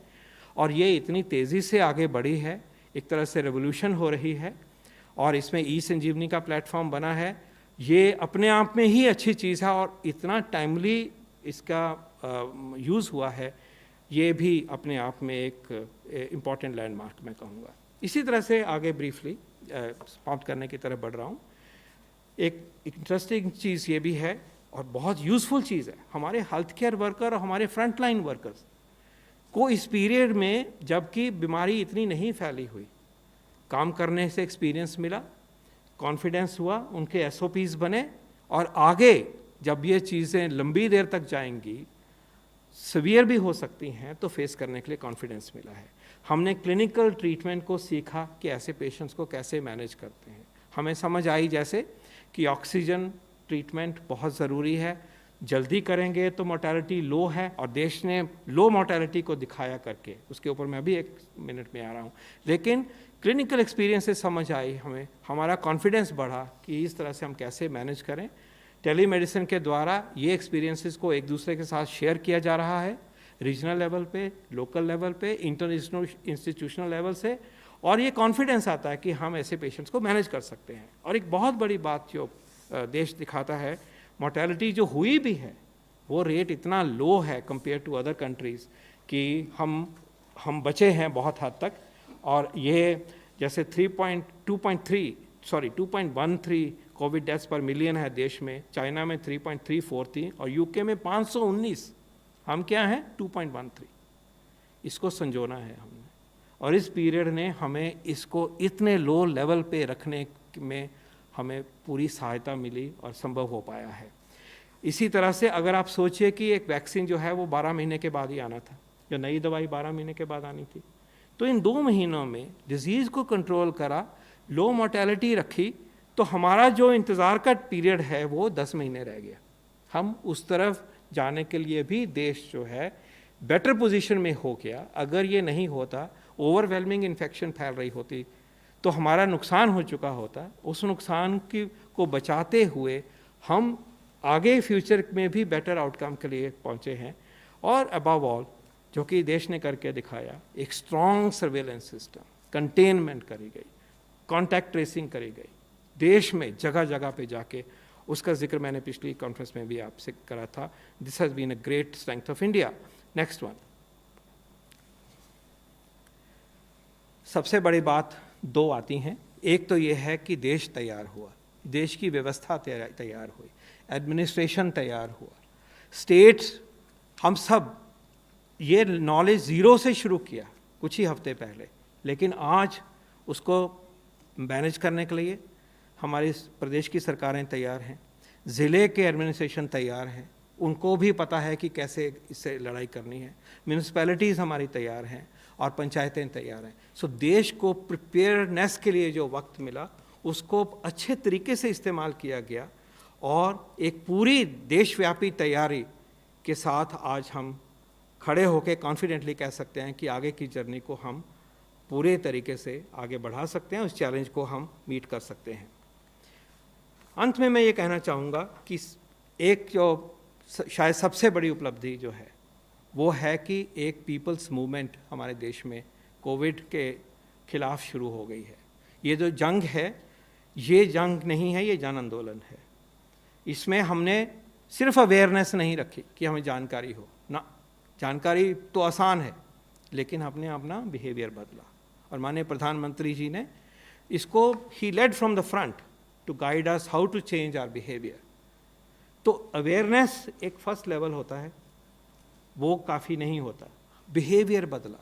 और ये इतनी तेज़ी से आगे बढ़ी है, एक तरह से रेवोल्यूशन हो रही है। और इसमें ई संजीवनी का प्लेटफॉर्म बना है। ये अपने आप में ही अच्छी चीज़ है और इतना टाइमली इसका यूज़ हुआ है, ये भी अपने आप में एक इम्पॉर्टेंट लैंडमार्क मैं कहूँगा। इसी तरह से आगे ब्रीफली समाप्त करने की तरफ बढ़ रहा हूँ। एक इंटरेस्टिंग चीज़ ये भी है और बहुत यूज़फुल चीज़ है, हमारे हेल्थ केयर वर्कर और हमारे फ्रंट लाइन वर्कर्स को इस पीरियड में, जबकि बीमारी इतनी नहीं फैली हुई, काम करने से एक्सपीरियंस मिला, कॉन्फिडेंस हुआ, उनके SOPs बने, और आगे जब ये चीज़ें लंबी देर तक जाएंगी, सीवियर भी हो सकती हैं, तो फेस करने के लिए कॉन्फिडेंस मिला है। हमने क्लिनिकल ट्रीटमेंट को सीखा कि ऐसे पेशेंट्स को कैसे मैनेज करते हैं। हमें समझ आई जैसे कि ऑक्सीजन ट्रीटमेंट बहुत ज़रूरी है, जल्दी करेंगे तो मोर्टेलिटी लो है, और देश ने लो मोर्टेलिटी को दिखाया करके, उसके ऊपर मैं भी 1 मिनट में आ रहा हूँ। लेकिन क्लिनिकल एक्सपीरियंस से समझ आई हमें, हमारा कॉन्फिडेंस बढ़ा कि इस तरह से हम कैसे मैनेज करें। टेलीमेडिसिन के द्वारा ये एक्सपीरियंसेस को एक दूसरे के साथ शेयर किया जा रहा है, रीजनल लेवल पे, लोकल लेवल पे, इंटरनेशनल इंस्टीट्यूशनल लेवल से, और ये कॉन्फिडेंस आता है कि हम ऐसे पेशेंट्स को मैनेज कर सकते हैं। और एक बहुत बड़ी बात जो देश दिखाता है, मोर्टेलिटी जो हुई भी है वो रेट इतना लो है कंपेयर टू अदर कंट्रीज़ कि हम बचे हैं बहुत हद तक। और ये जैसे 2.13 कोविड डेथ्स पर मिलियन है देश में, चाइना में 3.34 थी, और यूके में 519, हम क्या हैं 2.13। इसको संजोना है हमने, और इस पीरियड ने हमें इसको इतने लो लेवल पे रखने में हमें पूरी सहायता मिली और संभव हो पाया है। इसी तरह से अगर आप सोचिए कि एक वैक्सीन जो है वो 12 महीने के बाद ही आना था, जो नई दवाई 12 महीने के बाद आनी थी, तो इन 2 महीनों में डिजीज़ को कंट्रोल करा, लो मोर्टेलिटी रखी, तो हमारा जो इंतज़ार का पीरियड है वो 10 महीने रह गया। हम उस तरफ जाने के लिए भी देश जो है बेटर पोजीशन में हो गया। अगर ये नहीं होता, ओवरवेलमिंग इन्फेक्शन फैल रही होती, तो हमारा नुकसान हो चुका होता। उस नुकसान को बचाते हुए हम आगे फ्यूचर में भी बेटर आउटकम के लिए पहुँचे हैं। और अबव ऑल जो कि देश ने करके दिखाया, एक स्ट्रॉन्ग सर्वेलेंस सिस्टम, कंटेनमेंट करी गई, कॉन्टैक्ट ट्रेसिंग करी गई देश में जगह जगह पे जाके, उसका जिक्र मैंने पिछली कॉन्फ्रेंस में भी आपसे करा था। This has been a great strength of India. Next one, सबसे बड़ी बात 2 आती हैं। एक तो ये है कि देश तैयार हुआ, देश की व्यवस्था तैयार हुई, एडमिनिस्ट्रेशन तैयार हुआ, स्टेट्स, हम सब ये नॉलेज ज़ीरो से शुरू किया कुछ ही हफ्ते पहले, लेकिन आज उसको मैनेज करने के लिए हमारे प्रदेश की सरकारें तैयार हैं, ज़िले के एडमिनिस्ट्रेशन तैयार हैं, उनको भी पता है कि कैसे इससे लड़ाई करनी है, म्यूनिसिपैलिटीज़ हमारी तैयार हैं और पंचायतें तैयार हैं। सो देश को प्रिपेयर्डनेस के लिए जो वक्त मिला उसको अच्छे तरीके से इस्तेमाल किया गया, और एक पूरी देशव्यापी तैयारी के साथ आज हम खड़े होकर कॉन्फिडेंटली कह सकते हैं कि आगे की जर्नी को हम पूरे तरीके से आगे बढ़ा सकते हैं, उस चैलेंज को हम मीट कर सकते हैं। अंत में मैं ये कहना चाहूँगा कि एक जो शायद सबसे बड़ी उपलब्धि जो है वो है कि एक पीपल्स मूवमेंट हमारे देश में कोविड के खिलाफ शुरू हो गई है। ये जो जंग है, ये जंग नहीं है, ये जन आंदोलन है। इसमें हमने सिर्फ अवेयरनेस नहीं रखी कि हमें जानकारी हो ना, जानकारी तो आसान है, लेकिन हमने अपना बिहेवियर बदला। और माननीय प्रधानमंत्री जी ने इसको, he led from the front to guide us how to change our behaviour. तो अवेयरनेस एक फर्स्ट लेवल होता है, वो काफ़ी नहीं होता, बिहेवियर बदला।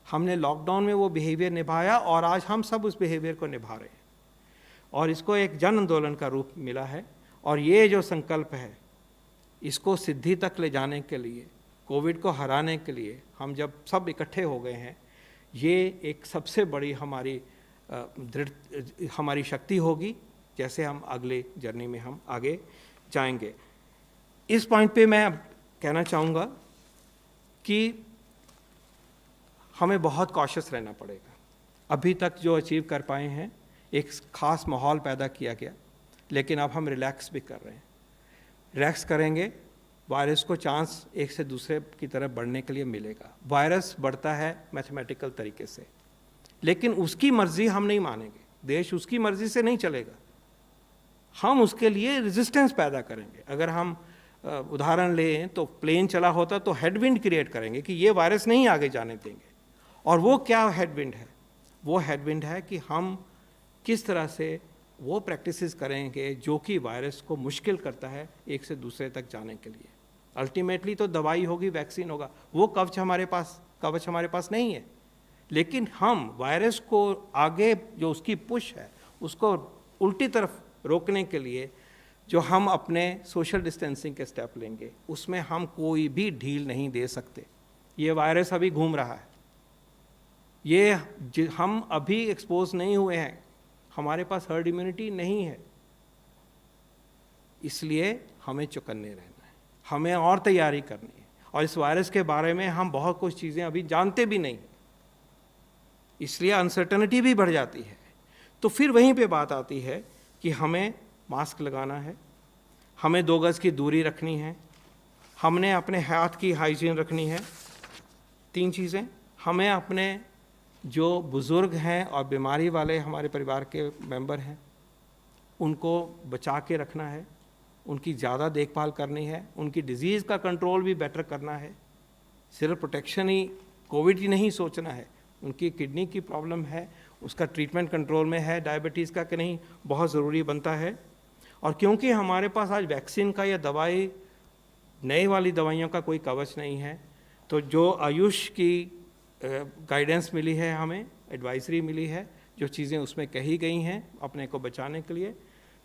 हमने लॉकडाउन में वो बिहेवियर निभाया और आज हम सब उस बिहेवियर को निभा रहे हैं और इसको एक जन आंदोलन का रूप मिला है। और ये जो संकल्प है, इसको सिद्धि तक ले जाने के लिए, कोविड को हराने के लिए हम जब सब इकट्ठे हो गए हैं, ये एक सबसे बड़ी हमारी शक्ति होगी, जैसे हम अगले जर्नी में हम आगे जाएंगे। इस पॉइंट पे मैं कहना चाहूँगा कि हमें बहुत कॉशियस रहना पड़ेगा। अभी तक जो अचीव कर पाए हैं, एक ख़ास माहौल पैदा किया गया, लेकिन अब हम रिलैक्स भी कर रहे हैं। रिलैक्स करेंगे, वायरस को चांस एक से दूसरे की तरफ बढ़ने के लिए मिलेगा। वायरस बढ़ता है मैथमेटिकल तरीके से, लेकिन उसकी मर्ज़ी हम नहीं मानेंगे। देश उसकी मर्ज़ी से नहीं चलेगा, हम उसके लिए रेजिस्टेंस पैदा करेंगे। अगर हम उदाहरण लें तो प्लेन चला होता तो हेडविंड क्रिएट करेंगे कि ये वायरस नहीं आगे जाने देंगे। और वो क्या हेडविंड है? वो हेडविंड है कि हम किस तरह से वो प्रैक्टिसेस करेंगे जो कि वायरस को मुश्किल करता है एक से दूसरे तक जाने के लिए। अल्टीमेटली तो दवाई होगी, वैक्सीन होगा, वो कवच हमारे पास नहीं है। लेकिन हम वायरस को आगे जो उसकी पुश है, उसको उल्टी तरफ रोकने के लिए जो हम अपने सोशल डिस्टेंसिंग के स्टेप लेंगे, उसमें हम कोई भी ढील नहीं दे सकते। ये वायरस अभी घूम रहा है, हम अभी एक्सपोज नहीं हुए हैं, हमारे पास हर्ड इम्यूनिटी नहीं है, इसलिए हमें चौकन्ने रहना है, हमें और तैयारी करनी है। और इस वायरस के बारे में हम बहुत कुछ चीज़ें अभी जानते भी नहीं, इसलिए अनसर्टनिटी भी बढ़ जाती है। तो फिर वहीं पे बात आती है कि हमें मास्क लगाना है, हमें 2 गज की दूरी रखनी है, हमने अपने हाथ की हाइजीन रखनी है। 3 चीज़ें, हमें अपने जो बुज़ुर्ग हैं और बीमारी वाले हमारे परिवार के मेंबर हैं, उनको बचा के रखना है, उनकी ज़्यादा देखभाल करनी है, उनकी डिज़ीज़ का कंट्रोल भी बेटर करना है। सिर्फ प्रोटेक्शन ही, कोविड ही नहीं सोचना है, उनकी किडनी की प्रॉब्लम है, उसका ट्रीटमेंट कंट्रोल में है, डायबिटीज़ का कि नहीं, बहुत ज़रूरी बनता है। और क्योंकि हमारे पास आज वैक्सीन का या दवाई, नई वाली दवाइयों का कोई कवच नहीं है, तो जो आयुष की गाइडेंस मिली है, हमें एडवाइजरी मिली है, जो चीज़ें उसमें कही गई हैं अपने को बचाने के लिए,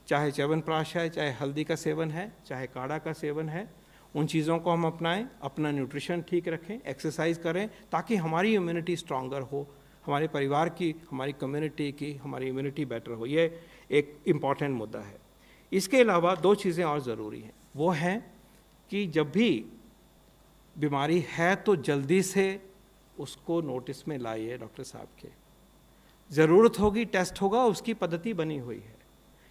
चाहे च्यवनप्राश है, चाहे हल्दी का सेवन है, चाहे काढ़ा का सेवन है, उन चीज़ों को हम अपनाएं, अपना न्यूट्रिशन ठीक रखें, एक्सरसाइज करें, ताकि हमारी इम्यूनिटी स्ट्रॉन्गर हो, हमारे परिवार की, हमारी कम्युनिटी की, हमारी इम्यूनिटी बेटर हो। ये एक इम्पॉर्टेंट मुद्दा है। इसके अलावा 2 चीज़ें और ज़रूरी हैं, वो हैं कि जब भी बीमारी है तो जल्दी से उसको नोटिस में लाइए डॉक्टर साहब के। ज़रूरत होगी टेस्ट होगा, उसकी पद्धति बनी हुई है,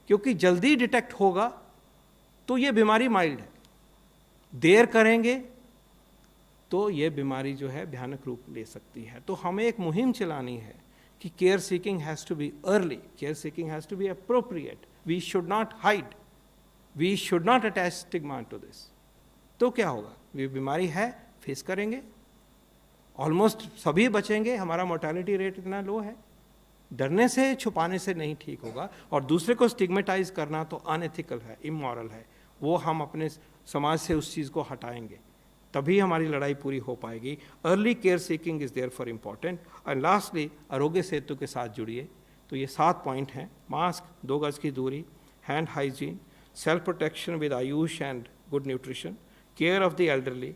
क्योंकि जल्दी डिटेक्ट होगा तो ये बीमारी माइल्ड है, देर करेंगे तो ये बीमारी जो है भयानक रूप ले सकती है। तो हमें एक मुहिम चलानी है कि care seeking has to be early, care seeking has to be appropriate, we should not hide, we should not attach stigma to this. तो क्या होगा, ये बीमारी है, फेस करेंगे, ऑलमोस्ट सभी बचेंगे, हमारा मोर्टेलिटी रेट इतना लो है, डरने से, छुपाने से नहीं ठीक होगा। और दूसरे को स्टिग्मेटाइज करना तो अनएथिकल है, इमोरल है, वो हम अपने समाज से उस चीज़ को हटाएंगे, तभी हमारी लड़ाई पूरी हो पाएगी। Early care seeking is there for important. और लास्टली, आरोग्य सेतु के साथ जुड़िए। तो ये 7 पॉइंट हैं: मास्क, 2 गज की दूरी, hand hygiene, self protection with Ayush and good nutrition, care of the elderly,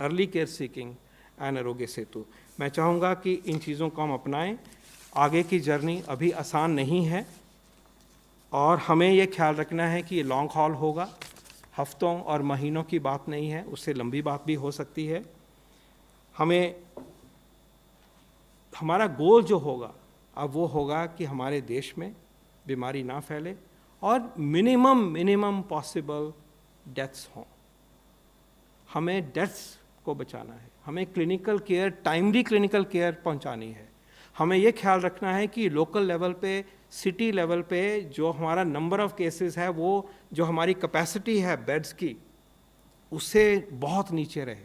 early care seeking and Aarogya Setu. मैं चाहूँगा कि इन चीज़ों को हम अपनाएं। आगे की जर्नी अभी आसान नहीं है और हमें ये ख्याल रखना है कि ये लॉन्ग हॉल होगा, हफ्तों और महीनों की बात नहीं है, उससे लंबी बात भी हो सकती है। हमारा गोल जो होगा अब वो होगा कि हमारे देश में बीमारी ना फैले और मिनिमम पॉसिबल डेथ्स हों। हमें डेथ्स को बचाना है, हमें clinical care, timely clinical care पहुंचानी है। हमें ये ख्याल रखना है कि लोकल लेवल पे, सिटी लेवल पे जो हमारा नंबर ऑफ़ केसेस है, वो जो हमारी कैपेसिटी है बेड्स की, उससे बहुत नीचे रहे,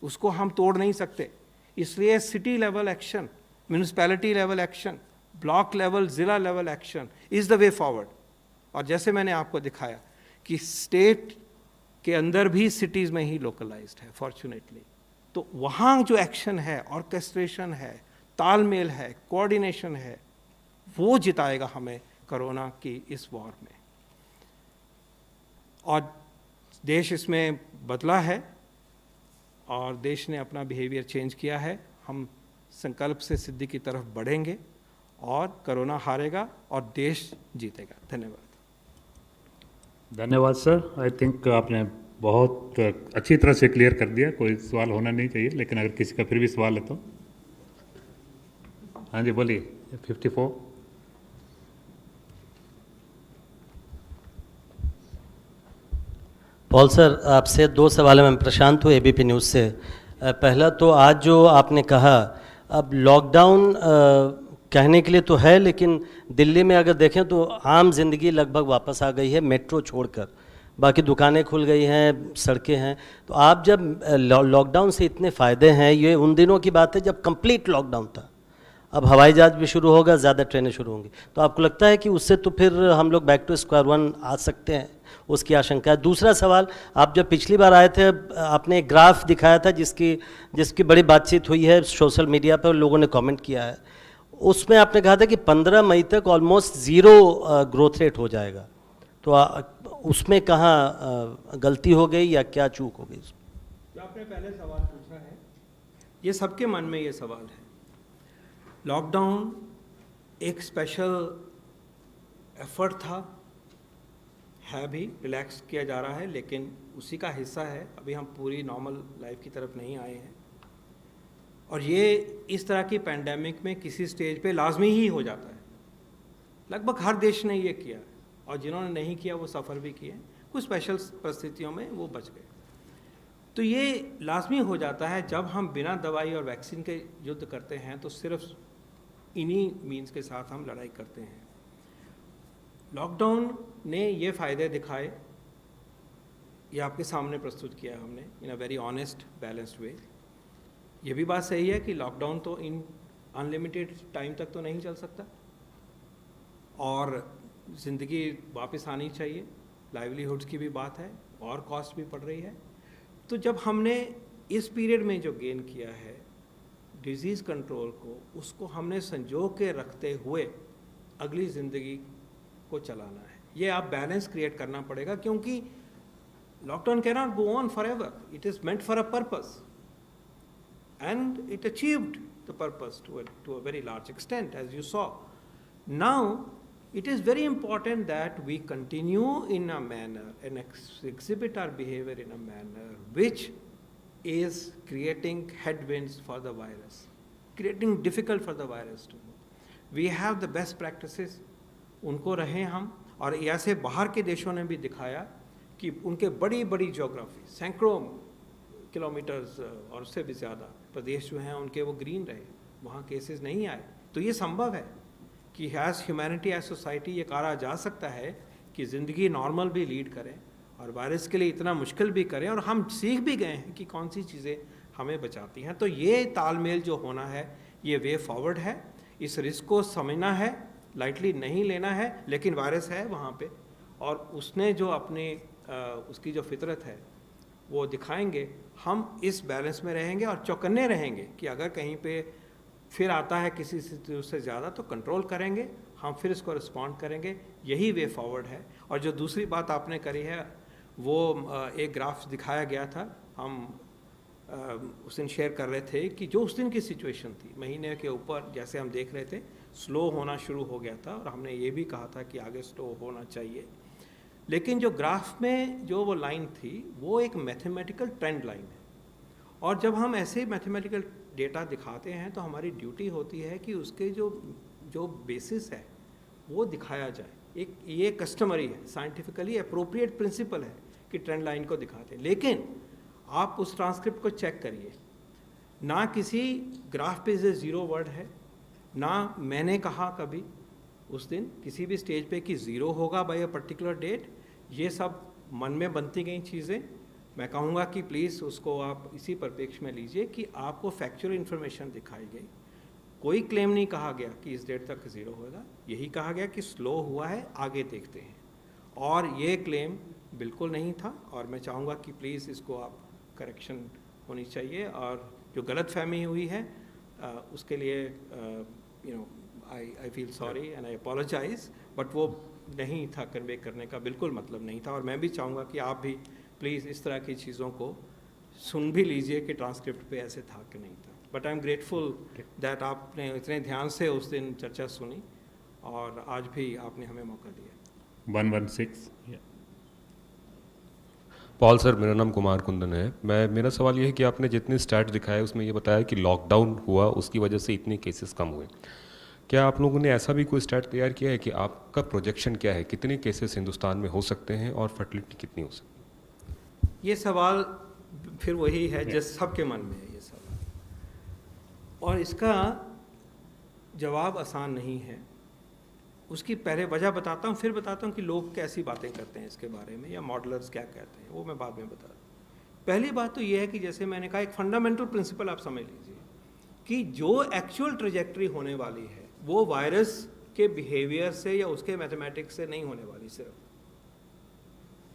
उसको हम तोड़ नहीं सकते। इसलिए city level action, municipality level action, block level, ज़िला level action is the way forward. और जैसे मैंने आपको दिखाया कि स्टेट के अंदर भी सिटीज़ में ही लोकलाइज्ड है फॉर्चुनेटली, तो वहाँ जो एक्शन है, ऑर्केस्ट्रेशन है, तालमेल है, कोऑर्डिनेशन है, वो जिताएगा हमें कोरोना की इस वॉर में। और देश इसमें बदला है और देश ने अपना बिहेवियर चेंज किया है। हम संकल्प से सिद्धि की तरफ बढ़ेंगे और कोरोना हारेगा और देश जीतेगा। धन्यवाद। धन्यवाद सर। आई थिंक आपने बहुत अच्छी तरह से क्लियर कर दिया, कोई सवाल होना नहीं चाहिए, लेकिन अगर किसी का फिर भी सवाल है तो हाँ जी बोलिए। 54। पॉल सर, आपसे 2 सवाल है। मैं प्रशांत हूँ एबीपी न्यूज़ से। पहला तो आज जो आपने कहा, अब लॉकडाउन कहने के लिए तो है, लेकिन दिल्ली में अगर देखें तो आम जिंदगी लगभग वापस आ गई है मेट्रो छोड़कर, बाकी दुकानें खुल गई हैं, सड़कें हैं। तो आप जब लॉकडाउन से इतने फ़ायदे हैं, ये उन दिनों की बात है जब कंप्लीट लॉकडाउन था। अब हवाई जहाज़ भी शुरू होगा, ज़्यादा ट्रेनें शुरू होंगी, तो आपको लगता है कि उससे तो फिर हम लोग बैक टू स्क्वायर वन आ सकते हैं? उसकी आशंका है। दूसरा सवाल, आप जब पिछली बार आए थे आपने एक ग्राफ दिखाया था जिसकी बड़ी बातचीत हुई है सोशल मीडिया पर, लोगों ने कमेंट किया है। उसमें आपने कहा था कि 15 मई तक ऑलमोस्ट ज़ीरो ग्रोथ रेट हो जाएगा, तो उसमें कहाँ गलती हो गई या क्या चूक हो गई? जो आपने पहले सवाल पूछा है, ये सबके मन में ये सवाल है। लॉकडाउन एक स्पेशल एफर्ट था, है भी, रिलैक्स किया जा रहा है, लेकिन उसी का हिस्सा है। अभी हम पूरी नॉर्मल लाइफ की तरफ नहीं आए हैं और ये इस तरह की पैंडेमिक में किसी स्टेज पे लाजमी ही हो जाता है। लगभग हर देश ने ये किया और जिन्होंने नहीं किया वो सफ़र भी किए, कुछ स्पेशल परिस्थितियों में वो बच गए। तो ये लाजमी हो जाता है जब हम बिना दवाई और वैक्सीन के युद्ध करते हैं, तो सिर्फ इन्हीं मीन्स के साथ हम लड़ाई करते हैं। लॉकडाउन ने ये फ़ायदे दिखाए, ये आपके सामने प्रस्तुत किया हमने in a very honest balanced way. ये भी बात सही है कि लॉकडाउन तो इन अनलिमिटेड टाइम तक तो नहीं चल सकता और ज़िंदगी वापस आनी चाहिए, लाइवलीहुड्स की भी बात है और कॉस्ट भी पड़ रही है। तो जब हमने इस पीरियड में जो गेन किया है डिज़ीज़ कंट्रोल को, उसको हमने संजो के रखते हुए अगली ज़िंदगी को चलाना है। ये आप बैलेंस क्रिएट करना पड़ेगा, क्योंकि lockdown can not go on for ever, it is meant for a purpose and it achieved the purpose to a very large extent, as you saw. Now it is very important that we continue in a manner and exhibit our behavior in a manner which is creating headwinds for the virus, creating difficult for the virus to move. We have the best practices, उनको रहे हम, और ऐसे बाहर के देशों ने भी दिखाया कि उनके बड़ी बड़ी ज्योग्राफी, सैकड़ों किलोमीटर्स और उससे भी ज़्यादा प्रदेश जो हैं उनके वो ग्रीन रहे, वहाँ केसेस नहीं आए। तो ये संभव है कि एज ह्यूमैनिटी, एज सोसाइटी ये कहा जा सकता है कि ज़िंदगी नॉर्मल भी लीड करें और वायरस के लिए इतना मुश्किल भी करें, और हम सीख भी गए हैं कि कौन सी चीज़ें हमें बचाती हैं। तो ये तालमेल जो होना है, ये वे फॉरवर्ड है। इस रिस्क को समझना है, लाइटली नहीं लेना है, लेकिन वायरस है वहाँ पे और उसने जो अपने उसकी जो फितरत है वो दिखाएंगे। हम इस बैलेंस में रहेंगे और चौकन्ने रहेंगे कि अगर कहीं पे फिर आता है किसी से ज़्यादा तो कंट्रोल करेंगे, हम फिर इसको रिस्पॉन्ड करेंगे। यही वे फॉरवर्ड है। और जो दूसरी बात आपने करी है, वो एक ग्राफ दिखाया गया था, हम उस दिन शेयर कर रहे थे कि जो उस दिन की सिचुएशन थी, महीने के ऊपर जैसे हम देख रहे थे स्लो होना शुरू हो गया था, और हमने ये भी कहा था कि आगे स्लो होना चाहिए। लेकिन जो ग्राफ में जो वो लाइन थी वो एक मैथमेटिकल ट्रेंड लाइन है, और जब हम ऐसे मैथमेटिकल डेटा दिखाते हैं तो हमारी ड्यूटी होती है कि उसके जो बेसिस है वो दिखाया जाए। एक ये कस्टमरी है, साइंटिफिकली अप्रोप्रिएट प्रिंसिपल है कि ट्रेंड लाइन को दिखाते हैं। लेकिन आप उस ट्रांसक्रिप्ट को चेक करिए, ना किसी ग्राफ पे से ज़ीरो वर्ड है, ना मैंने कहा कभी उस दिन किसी भी स्टेज पे कि ज़ीरो होगा बाय अ पर्टिकुलर डेट। ये सब मन में बनती गई चीज़ें, मैं कहूँगा कि प्लीज़ उसको आप इसी परिप्रेक्ष्य में लीजिए कि आपको फैक्चुअल इन्फॉर्मेशन दिखाई गई। कोई क्लेम नहीं कहा गया कि इस डेट तक ज़ीरो होगा, यही कहा गया कि स्लो हुआ है, आगे देखते हैं। और ये क्लेम बिल्कुल नहीं था, और मैं चाहूँगा कि प्लीज़ इसको आप करेक्शन होनी चाहिए, और जो गलत फहमी हुई है उसके लिए I feel sorry and I apologise, but वो नहीं था, कन्वे करने का बिल्कुल मतलब नहीं था। और मैं भी चाहूँगा कि आप भी प्लीज़ इस तरह की चीज़ों को सुन भी लीजिए कि ट्रांसक्रिप्ट पे ऐसे था कि नहीं था। But I am grateful that आपने इतने ध्यान से उस दिन चर्चा सुनी, और आज भी आपने हमें मौका दिया। 116 पॉल सर, मेरा नाम कुमार कुंदन है। मेरा सवाल ये है कि आपने जितने स्टैट दिखाए उसमें ये बताया कि लॉकडाउन हुआ उसकी वजह से इतने केसेस कम हुए। क्या आप लोगों ने ऐसा भी कोई स्टैट तैयार किया है कि आपका प्रोजेक्शन क्या है, कितने केसेस हिंदुस्तान में हो सकते हैं और फर्टिलिटी कितनी हो सकती है? ये सवाल फिर वही है जो सबके मन में है ये सवाल, और इसका जवाब आसान नहीं है। उसकी पहले वजह बताता हूँ, फिर बताता हूँ कि लोग कैसी बातें करते हैं इसके बारे में, या मॉडलर्स क्या कहते हैं, वो मैं बाद में बता दूँ। पहली बात तो ये है कि जैसे मैंने कहा, एक फंडामेंटल प्रिंसिपल आप समझ लीजिए कि जो एक्चुअल ट्रेजेक्ट्री होने वाली है वो वायरस के बिहेवियर से या उसके मैथमेटिक्स से नहीं होने वाली। सिर्फ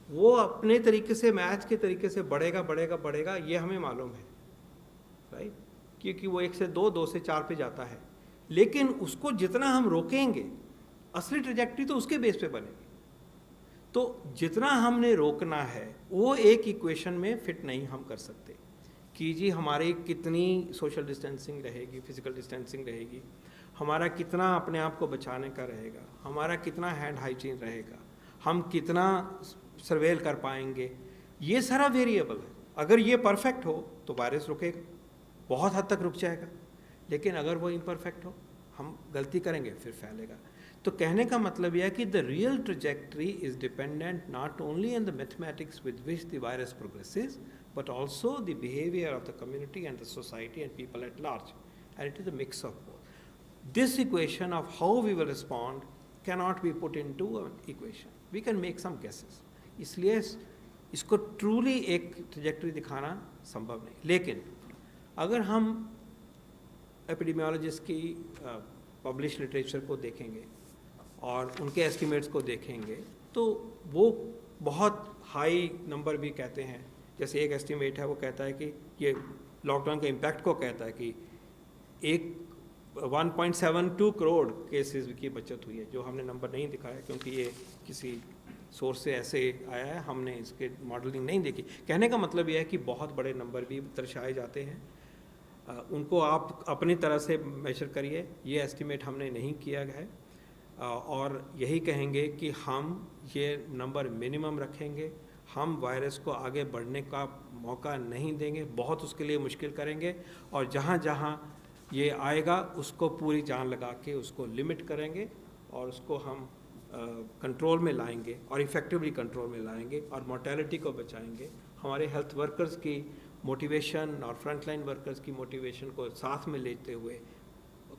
वो अपने तरीके से, मैथ के तरीके से बढ़ेगा बढ़ेगा बढ़ेगा, ये हमें मालूम है, राइट, क्योंकि वो 1 से 2, 2 से 4 पे जाता है। लेकिन उसको जितना हम रोकेंगे, असली ट्रेजेक्ट्री तो उसके बेस पे बनेगी। तो जितना हमने रोकना है वो एक इक्वेशन में फिट नहीं हम कर सकते कि जी हमारी कितनी सोशल डिस्टेंसिंग रहेगी, फिजिकल डिस्टेंसिंग रहेगी, हमारा कितना अपने आप को बचाने का रहेगा, हमारा कितना हैंड हाइजीन रहेगा, हम कितना सर्वेल कर पाएंगे, ये सारा वेरिएबल है। अगर ये परफेक्ट हो तो वायरस रुकेगा, बहुत हद तक रुक जाएगा। लेकिन अगर वो इम्परफेक्ट हो, हम गलती करेंगे, फिर फैलेगा। तो कहने का मतलब यह है कि the real trajectory is dependent not only on the mathematics with which the virus progresses, but also the behavior of the community and the society and people at large, and it is a mix of both. This equation of how we will respond cannot be put into an equation. We can make some guesses. इसलिए इसको truly एक trajectory दिखाना संभव नहीं। लेकिन अगर हम epidemiologist की published literature को देखेंगे और उनके estimates को देखेंगे, तो वो बहुत high number भी कहते हैं। जैसे एक एस्टिमेट है, वो कहता है कि ये लॉकडाउन के इम्पैक्ट को कहता है कि 1.72 करोड़ केसेस की बचत हुई है, जो हमने नंबर नहीं दिखाया क्योंकि ये किसी सोर्स से ऐसे आया है, हमने इसके मॉडलिंग नहीं देखी। कहने का मतलब ये है कि बहुत बड़े नंबर भी दर्शाए जाते हैं, उनको आप अपनी तरह से मेजर करिए। ये एस्टिमेट हमने नहीं किया है, और यही कहेंगे कि हम ये नंबर मिनिमम रखेंगे। हम वायरस को आगे बढ़ने का मौका नहीं देंगे, बहुत उसके लिए मुश्किल करेंगे, और जहाँ जहाँ ये आएगा उसको पूरी जान लगा के उसको लिमिट करेंगे, और उसको हम कंट्रोल में लाएंगे, और इफ़ेक्टिवली कंट्रोल में लाएंगे, और मोर्टेलिटी को बचाएंगे। हमारे हेल्थ वर्कर्स की मोटिवेशन और फ्रंटलाइन वर्कर्स की मोटिवेशन को साथ में लेते हुए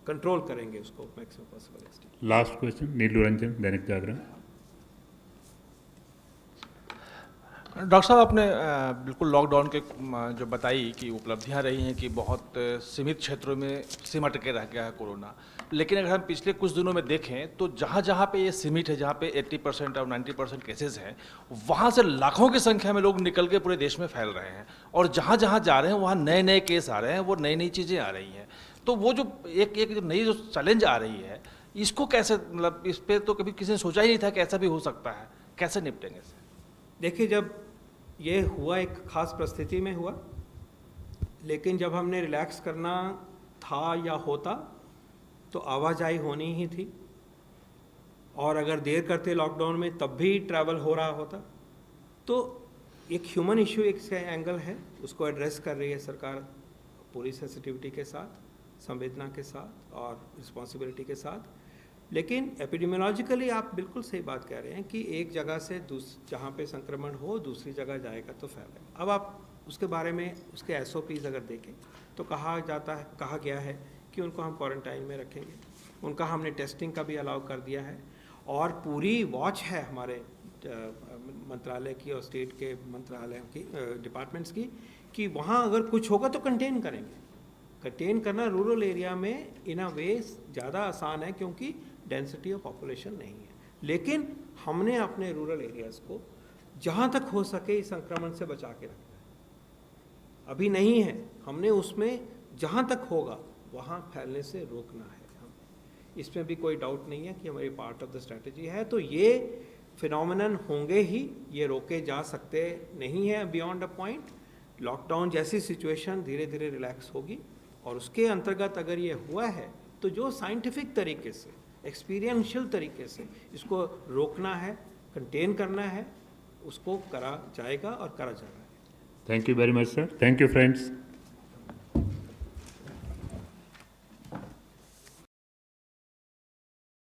कंट्रोल करेंगे उसको maximum possible extent. Last question, Neelu Ranjan, Dainik Jagran. Doctor साहब, आपने बिल्कुल लॉकडाउन के जो बताई कि उपलब्धियां रही हैं कि बहुत सीमित क्षेत्रों में सिमट के रह गया है कोरोना, लेकिन अगर हम पिछले कुछ दिनों में देखें तो जहाँ जहाँ पे ये सीमित है, जहाँ पे 80% और 90% केसेस हैं, वहाँ से लाखों की संख्या में लोग निकल के पूरे देश में फैल रहे हैं, और जहाँ जहाँ जा रहे हैं वहाँ नए नए केस आ रहे हैं, वो नई नई चीज़ें आ रही हैं। तो वो जो एक जो नई जो चैलेंज आ रही है, इसको कैसे, मतलब इस पर तो कभी किसी ने सोचा ही नहीं था कि ऐसा भी हो सकता है, कैसे निपटेंगे इससे? देखिए, जब ये हुआ एक ख़ास परिस्थिति में हुआ, लेकिन जब हमने रिलैक्स करना था या होता तो आवाजाही होनी ही थी, और अगर देर करते लॉकडाउन में तब भी ट्रैवल हो रहा होता। तो एक ह्यूमन इशू एक से एंगल है, उसको एड्रेस कर रही है सरकार पूरी सेंसिटिविटी के साथ, संवेदना के साथ और रिस्पॉन्सिबिलिटी के साथ। लेकिन एपिडेमियोलॉजिकली आप बिल्कुल सही बात कह रहे हैं कि एक जगह से जहाँ पे संक्रमण हो दूसरी जगह जाएगा तो फैलेगा। अब आप उसके बारे में उसके SOPs अगर देखें तो कहा गया है कि उनको हम क्वारंटाइन में रखेंगे, उनका हमने टेस्टिंग का भी अलाउ कर दिया है, और पूरी वॉच है हमारे मंत्रालय की और स्टेट के मंत्रालयों की डिपार्टमेंट्स की कि वहाँ अगर कुछ होगा तो कंटेन करेंगे। कंटेन करना रूरल एरिया में इन अ वे ज़्यादा आसान है क्योंकि डेंसिटी ऑफ पॉपुलेशन नहीं है, लेकिन हमने अपने रूरल एरियाज़ को जहाँ तक हो सके इस संक्रमण से बचा के रखना है। अभी नहीं है, हमने उसमें जहाँ तक होगा वहाँ फैलने से रोकना है। इसमें भी कोई डाउट नहीं है कि हमारी पार्ट ऑफ द स्ट्रेटजी है। तो ये फिनोमिनन होंगे ही, ये रोके जा सकते नहीं है बियॉन्ड अ पॉइंट। लॉकडाउन जैसी सिचुएशन धीरे धीरे रिलैक्स होगी और उसके अंतर्गत अगर ये हुआ है तो जो साइंटिफिक तरीके से, एक्सपीरियंशियल तरीके से इसको रोकना है, कंटेन करना है, उसको करा जाएगा और करा जा रहा है। Thank you very much, sir. Thank you, friends.